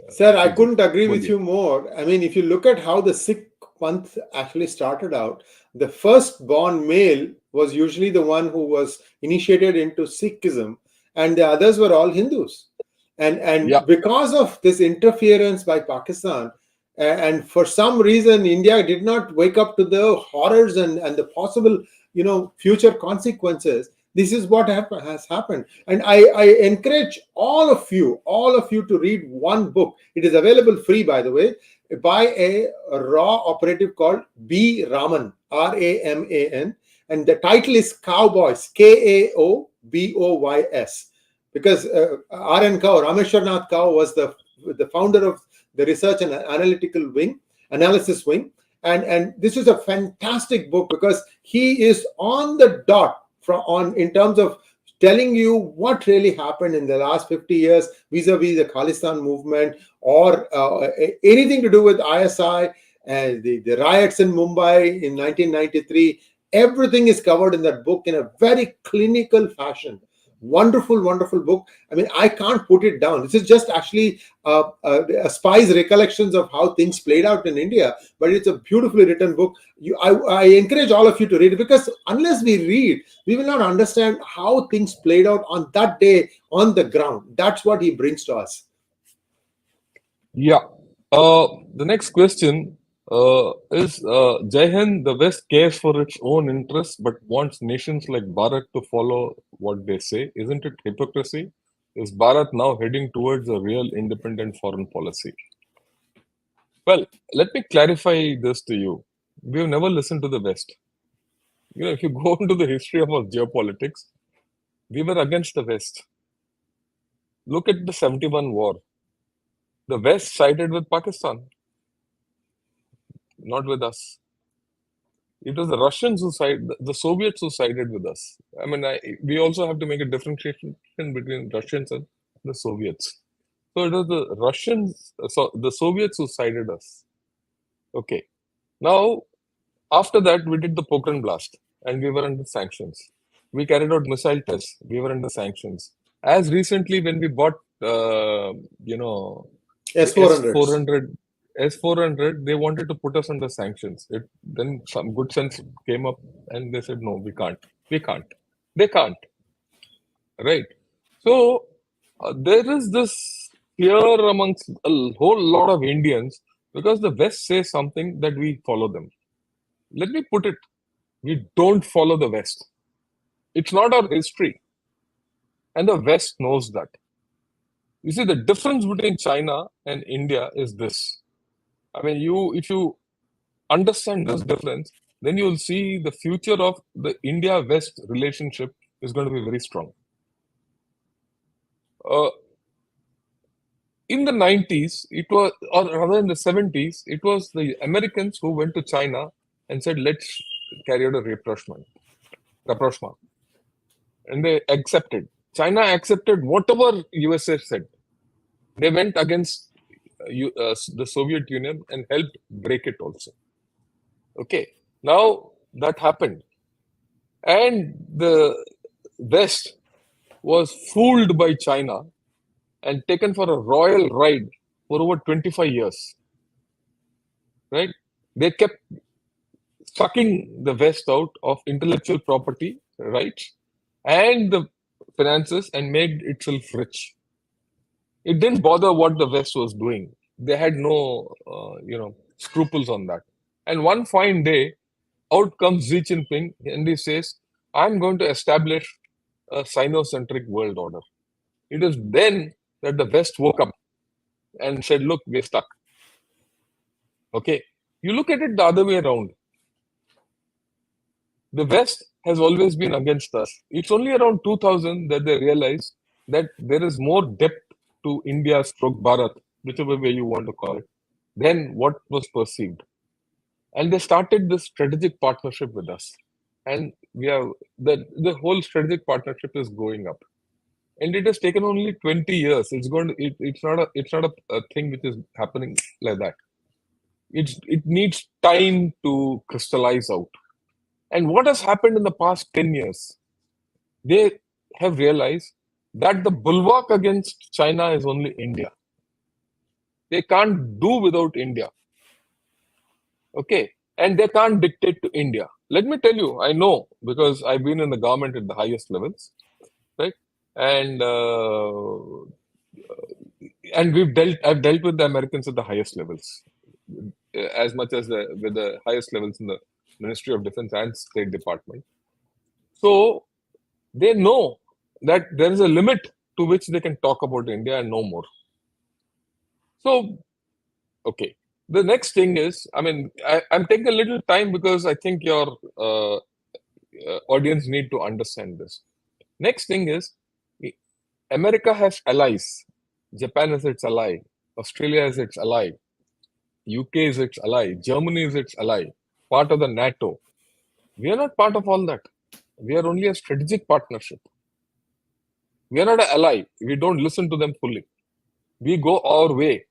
[SPEAKER 2] Sir, I
[SPEAKER 1] Vijay?
[SPEAKER 2] couldn't agree with
[SPEAKER 1] Bolliye.
[SPEAKER 2] you more. I mean, if you look at how the Sikh Panth actually started out, the first born male was usually the one who was initiated into Sikhism, and the others were all Hindus.
[SPEAKER 1] Yeah,
[SPEAKER 2] And because of this interference by Pakistan, and for some reason, India did not wake up to the horrors and the possible, future consequences. This is what has happened, and I encourage all of you to read one book. It is available free, by the way, by a raw operative called B Raman, Raman, and the title is Cowboys, Kaoboys, because R.N. Kao, Rameshwarnath Kao, was the founder of the research and analysis wing, and this is a fantastic book because he is on the dot in terms of telling you what really happened in the last 50 years vis-a-vis the Khalistan movement, or anything to do with ISI and the riots in Mumbai in 1993. Everything is covered in that book in a very clinical fashion. Wonderful, wonderful book. I mean, I can't put it down. This is just actually a spy's recollections of how things played out in India, but it's a beautifully written book. I encourage all of you to read it, because unless we read, we will not understand how things played out on that day on the ground. That's what he brings to us.
[SPEAKER 1] Yeah. The next question is Jai Hind, the West cares for its own interests but wants nations like Bharat to follow what they say. Isn't it hypocrisy? Is Bharat now heading towards a real independent foreign policy? Well, let me clarify this to you. We have never listened to the West. If you go into the history of our geopolitics, we were against the West. Look at the 71 war. The West sided with Pakistan, not with us. It was the Russians who sided, the Soviets who sided with us. I mean, we also have to make a differentiation between Russians and the Soviets. So it was the Russians, so the Soviets who sided us. Okay. Now, after that, we did the Pokhran blast and we were under sanctions. We carried out missile tests. We were under sanctions. As recently, when we bought, the
[SPEAKER 2] S-400s.
[SPEAKER 1] S-400, they wanted to put us under sanctions. Then some good sense came up and they said, no, we can't. We can't. They can't. Right? So there is this fear amongst a whole lot of Indians because the West says something that we follow them. Let me put it, we don't follow the West. It's not our history. And the West knows that. You see, the difference between China and India is this. I mean, if you understand this difference, then you will see the future of the India-West relationship is going to be very strong. In the 90s, it was, or rather in the 70s, it was the Americans who went to China and said, let's carry out a rapprochement. And they accepted. China accepted whatever USA said. They went against the Soviet Union and helped break it also. Okay, now that happened. And the West was fooled by China and taken for a royal ride for over 25 years. Right? They kept sucking the West out of intellectual property rights and the finances and made itself rich. It didn't bother what the West was doing. They had no, scruples on that. And one fine day, out comes Xi Jinping and he says, I'm going to establish a Sino-centric world order. It is then that the West woke up and said, look, we're stuck. Okay. You look at it the other way around. The West has always been against us. It's only around 2000 that they realized that there is more depth to India stroke Bharat, whichever way you want to call it, than what was perceived. And they started this strategic partnership with us. And we have the whole strategic partnership is going up. And it has taken only 20 years. It's not a thing which is happening like that. It needs time to crystallize out. And what has happened in the past 10 years? They have realized that the bulwark against China is only India. They can't do without India. Okay. And they can't dictate to India. Let me tell you, I know because I've been in the government at the highest levels, right? And I've dealt with the Americans at the highest levels, as much as with the highest levels in the Ministry of Defense and State Department. So they know that there is a limit to which they can talk about India and no more. So, okay. The next thing is, I mean, I'm taking a little time because I think your audience need to understand this. Next thing is, America has allies. Japan is its ally. Australia is its ally. UK is its ally. Germany is its ally. Part of the NATO. We are not part of all that. We are only a strategic partnership. We are not an ally. We don't listen to them fully. We go our way.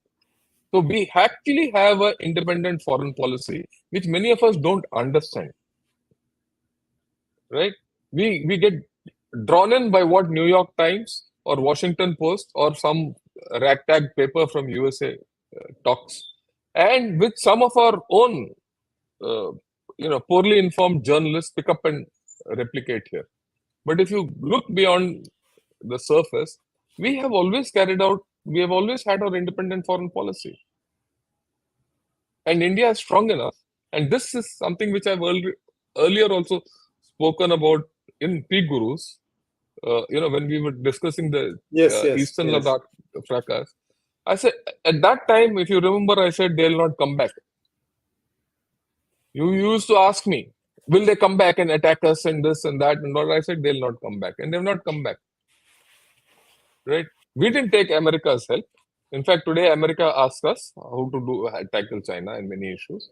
[SPEAKER 1] So we actually have an independent foreign policy, which many of us don't understand. Right? We get drawn in by what New York Times or Washington Post or some ragtag paper from USA talks, and which some of our own, uh, poorly informed journalists pick up and replicate here. But if you look beyond the surface, we have always had our independent foreign policy. And India is strong enough. And this is something which I've earlier also spoken about in P Gurus, when we were discussing the
[SPEAKER 2] Yes, yes,
[SPEAKER 1] Eastern
[SPEAKER 2] yes.
[SPEAKER 1] Ladakh fracas. I said, at that time, if you remember, I said they'll not come back. You used to ask me, will they come back and attack us and this and that and all? I said they'll not come back, and they've not come back. Right? We didn't take America's help. In fact, today America asks us how to tackle China and many issues.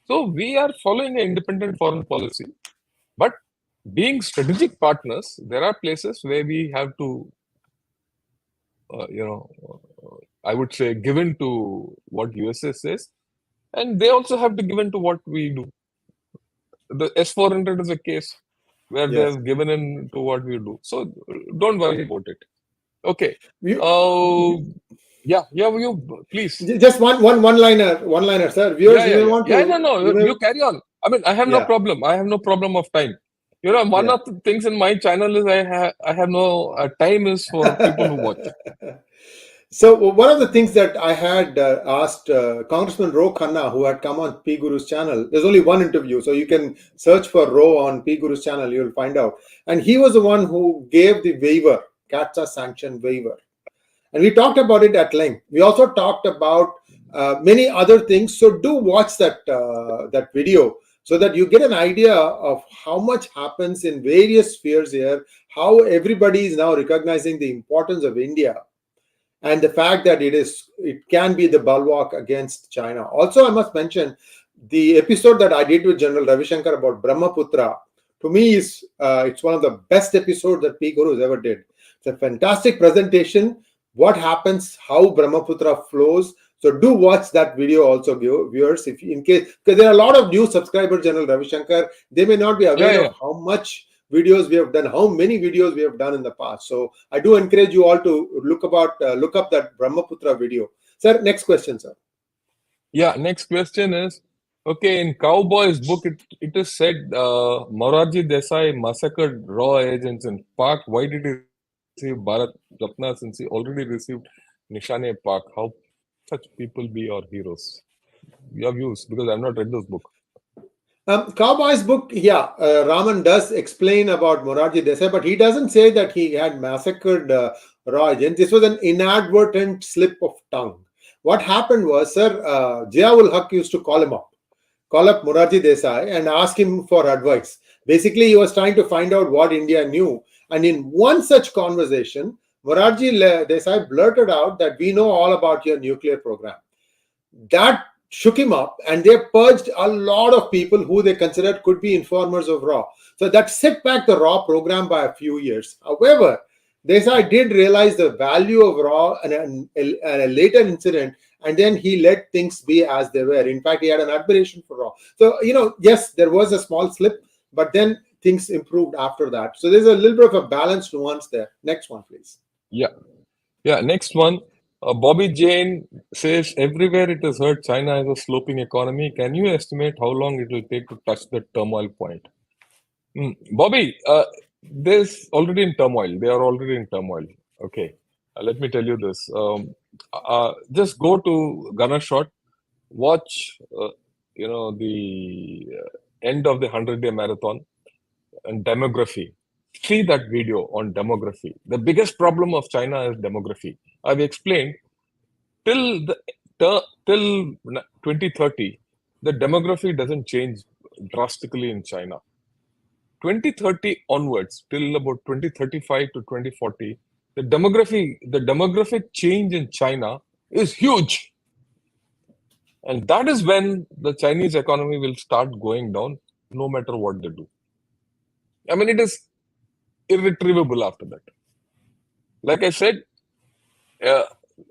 [SPEAKER 1] So we are following an independent foreign policy, but being strategic partners, there are places where we have to, I would say, give in to what USA says, and they also have to give in to what we do. The S-400 is a case where they
[SPEAKER 2] Yes.
[SPEAKER 1] have given in to what we do. So don't worry about it. Okay.
[SPEAKER 2] You,
[SPEAKER 1] Yeah, you please.
[SPEAKER 2] just one liner, sir. Viewers, you may want
[SPEAKER 1] Yeah.
[SPEAKER 2] to,
[SPEAKER 1] No,
[SPEAKER 2] you may,
[SPEAKER 1] you carry on. I mean, I have no
[SPEAKER 2] yeah,
[SPEAKER 1] problem. I have no problem of time. One
[SPEAKER 2] yeah.
[SPEAKER 1] of the things in my channel is I have no time is for people who watch.
[SPEAKER 2] So one of the things that I had asked Congressman Ro Khanna, who had come on P Guru's channel, there's only one interview, so you can search for Ro on P Guru's channel, you'll find out. And he was the one who gave the waiver, CATSA sanction waiver. And we talked about it at length. We also talked about many other things. So do watch that video so that you get an idea of how much happens in various spheres here, how everybody is now recognizing the importance of India and the fact that it can be the bulwark against China. Also, I must mention the episode that I did with General Ravi Shankar about Brahmaputra. To me, is it's one of the best episodes that P Gurus ever did. It's a fantastic presentation. What happens, how Brahmaputra flows. So do watch that video also, viewers, if in case, because there are a lot of new subscribers, General Ravi Shankar. They may not be aware
[SPEAKER 1] Yeah.
[SPEAKER 2] of how much videos we have done, how many videos we have done in the past. So I do encourage you all to look up that Brahmaputra video. Sir, next question, sir.
[SPEAKER 1] Yeah, next question is, okay, in Cowboy's book, it is said Morarji Desai massacred raw agents in Pak. Why did he receive Bharat Ratna since he already received Nishane-e Pak? How such people be our heroes? Your views, because I've not read this book.
[SPEAKER 2] Cowboy's book, yeah, Raman does explain about Morarji Desai, but he doesn't say that he had massacred raw agents. This was an inadvertent slip of tongue. What happened was, sir, Ziaul Haq used to call up Morarji Desai and ask him for advice. Basically, he was trying to find out what India knew. And in one such conversation, Morarji Desai blurted out that we know all about your nuclear program. That shook him up, and they purged a lot of people who they considered could be informers of Raw. So that set back the Raw program by a few years. However, Desai did realize the value of Raw and a later incident, and then he let things be as they were. In fact, he had an admiration for Raw. So, yes, there was a small slip, but then things improved after that. So there's a little bit of a balanced nuance there. Next one, please.
[SPEAKER 1] Yeah. Next one. Bobby Jane says everywhere it is heard China has a sloping economy. Can you estimate how long it will take to touch the turmoil point? Bobby, there's already in turmoil. They are already in turmoil. Okay. Let me tell you this. Just go to Gunnershot, watch, the end of the 100-day marathon and demography. See that video on demography. The biggest problem of China is demography. I've explained till 2030, the demography doesn't change drastically in China. 2030 onwards, till about 2035 to 2040, the demographic change in China is huge. And that is when the Chinese economy will start going down, no matter what they do. I mean, it is irretrievable after that. Like I said,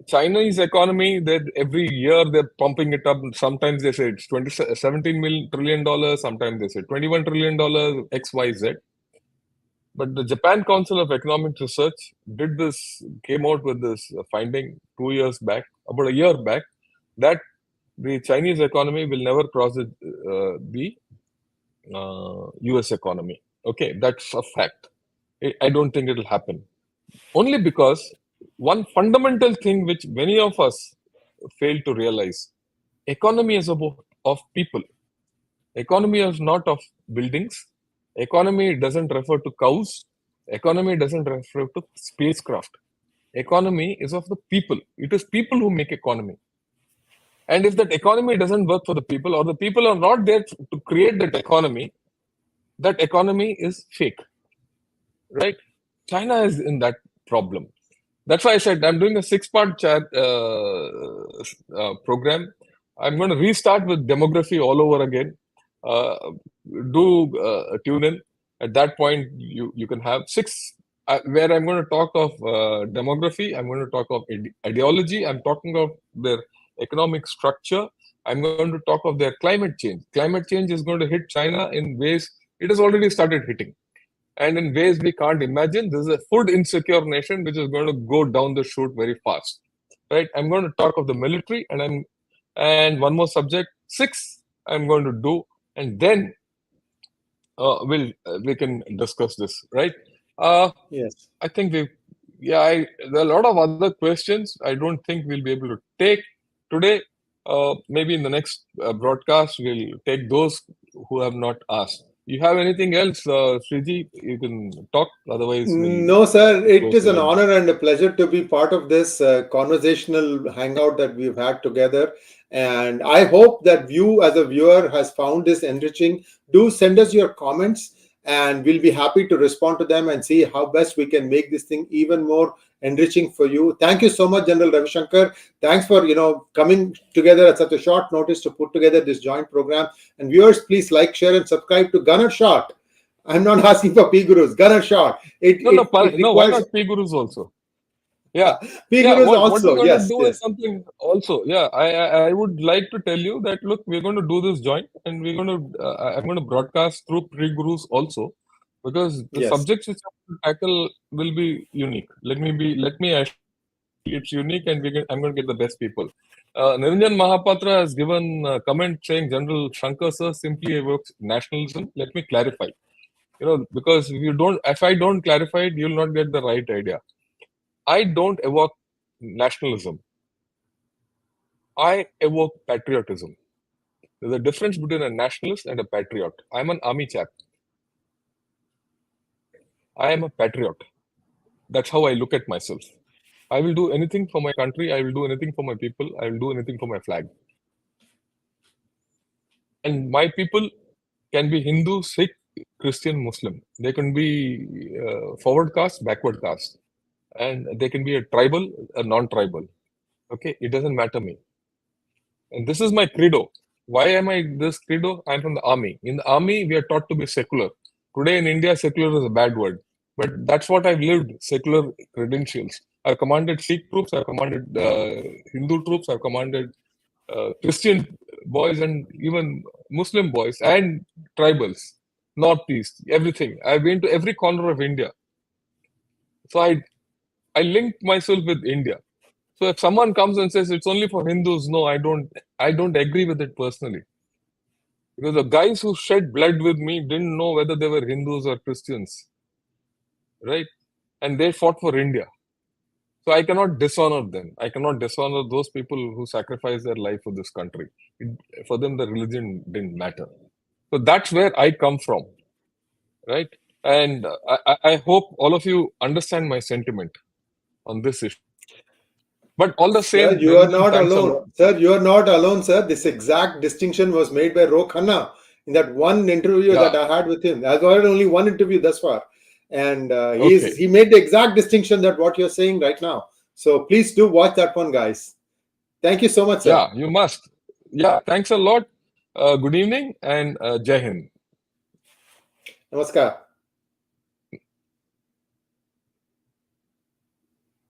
[SPEAKER 1] Chinese economy, that every year they're pumping it up. Sometimes they say it's $17 trillion. Sometimes they say $21 trillion, X, Y, Z. But the Japan Council of Economic Research came out with this finding 2 years back, about a year back, that the Chinese economy will never cross the US economy. Okay, that's a fact. I don't think it will happen. Only because one fundamental thing which many of us fail to realize: economy is about of people. Economy is not of buildings. Economy doesn't refer to cows. Economy doesn't refer to spacecraft. Economy is of the people. It is people who make economy. And if that economy doesn't work for the people, or the people are not there to create that economy is fake, right? China is in that problem. That's why I said I'm doing a 6-part chat program. I'm going to restart with demography all over again. Do tune in. At that point, you can have 6 where I'm going to talk of demography. I'm going to talk of ideology. I'm talking of their economic structure. I'm going to talk of their climate change. Climate change is going to hit China in ways it has already started hitting, and in ways we can't imagine. This is a food insecure nation which is going to go down the chute very fast, right? I'm going to talk of the military, and one more subject, 6, I'm going to do, and then we can discuss this, right?
[SPEAKER 2] Yes.
[SPEAKER 1] I think there are a lot of other questions I don't think we'll be able to take today. Maybe in the next broadcast we'll take those who have not asked. You have anything else, Sriji? You can talk. Otherwise, we'll
[SPEAKER 2] No, sir. It
[SPEAKER 1] close
[SPEAKER 2] is
[SPEAKER 1] the
[SPEAKER 2] an
[SPEAKER 1] line.
[SPEAKER 2] honor and a pleasure to be part of this conversational hangout that we've had together. And I hope that you, as a viewer, has found this enriching. Do send us your comments, and we'll be happy to respond to them and see how best we can make this thing even more enriching for you. Thank you so much, General Ravi Shankar. Thanks for coming together at such a short notice to put together this joint program. And viewers, please like, share, and subscribe to Gunner Shot. I'm not asking for P Gurus. Gunner Shot. It
[SPEAKER 1] No, no,
[SPEAKER 2] it it
[SPEAKER 1] no. Why
[SPEAKER 2] requires
[SPEAKER 1] not P Gurus also? Yeah,
[SPEAKER 2] P
[SPEAKER 1] yeah.
[SPEAKER 2] Gurus
[SPEAKER 1] What we're
[SPEAKER 2] also.
[SPEAKER 1] going to
[SPEAKER 2] Yes,
[SPEAKER 1] do is
[SPEAKER 2] yes,
[SPEAKER 1] something also. Yeah, I would like to tell you that look, we're going to do this joint, and we're going to I'm going to broadcast through pre-gurus also, because the
[SPEAKER 2] yes.
[SPEAKER 1] subjects which I will tackle will be unique. Let me assure you it's unique, and I'm going to get the best people. Niranjan Mahapatra has given a comment saying General Shankar sir simply evokes nationalism. Let me clarify. Because if I don't clarify it, you'll not get the right idea. I don't evoke nationalism. I evoke patriotism. There's a difference between a nationalist and a patriot. I'm an army chap. I am a patriot. That's how I look at myself. I will do anything for my country. I will do anything for my people. I will do anything for my flag. And my people can be Hindu, Sikh, Christian, Muslim. They can be forward caste, backward caste. And they can be a tribal, a non-tribal. Okay, it doesn't matter me. And this is my credo. Why am I this credo? I'm from the army. In the army, we are taught to be secular. Today in India, secular is a bad word. But that's what I've lived, secular credentials. I've commanded Sikh troops, I've commanded Hindu troops, I've commanded Christian boys and even Muslim boys and tribals, Northeast, everything. I've been to every corner of India. So I linked myself with India. So if someone comes and says it's only for Hindus, no, I don't agree with it personally. Because the guys who shed blood with me didn't know whether they were Hindus or Christians, right? And they fought for India. So I cannot dishonor them. I cannot dishonor those people who sacrificed their life for this country. For them, the religion didn't matter. So that's where I come from, right? And I hope all of you understand my sentiment on this issue. But all the
[SPEAKER 2] Sir,
[SPEAKER 1] same,
[SPEAKER 2] you are
[SPEAKER 1] Niranjan,
[SPEAKER 2] not
[SPEAKER 1] thanks a lot.
[SPEAKER 2] alone. Sir, you are not alone, sir. This exact distinction was made by Ro Khanna in that one interview
[SPEAKER 1] Yeah,
[SPEAKER 2] that I had with him. I've had only one interview thus far, and
[SPEAKER 1] okay.
[SPEAKER 2] he made the exact distinction that what you're saying right now. So please do watch that one, guys. Thank you so much, sir.
[SPEAKER 1] Yeah, you must. Yeah, thanks a lot. Good evening and Jai Hind.
[SPEAKER 2] Namaskar.